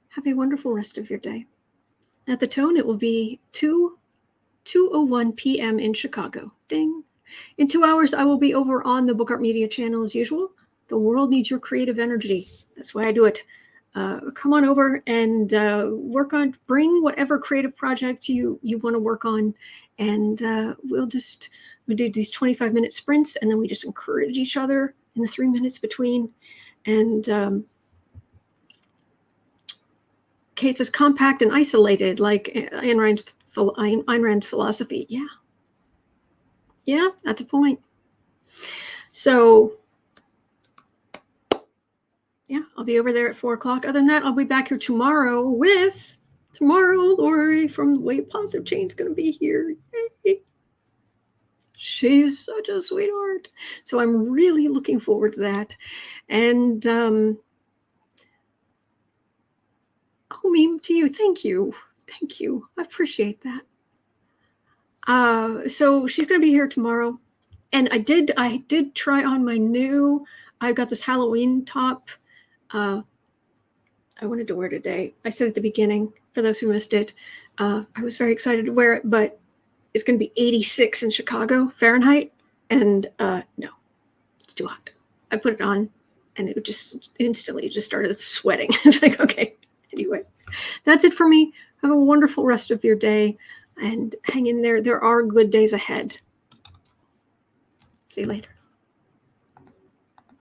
Have a wonderful rest of your day. At the tone, it will be 2:01 p.m. in Chicago. Ding. In 2 hours, I will be over on the Book Art Media channel as usual. The world needs your creative energy. That's why I do it. Come on over and bring whatever creative project you want to work on. And we do these 25-minute sprints, and then we just encourage each other in the 3 minutes between. And Kate says compact and isolated, like Ayn Rand's philosophy. Yeah, that's a point. So yeah, I'll be over there at 4 o'clock. Other than that, I'll be back here tomorrow Lori from the Way Positive Change is going to be here. Yay. She's such a sweetheart. So I'm really looking forward to that. And Meme, to you, thank you. I appreciate that. So she's going to be here tomorrow. And I did try on my new, I've got this Halloween top. I wanted to wear today. I said at the beginning, for those who missed it, I was very excited to wear it, but it's going to be 86 in Chicago, Fahrenheit. And no, it's too hot. I put it on and it just instantly just started sweating. It's like, okay, anyway, that's it for me. Have a wonderful rest of your day and hang in there. There are good days ahead. See you later.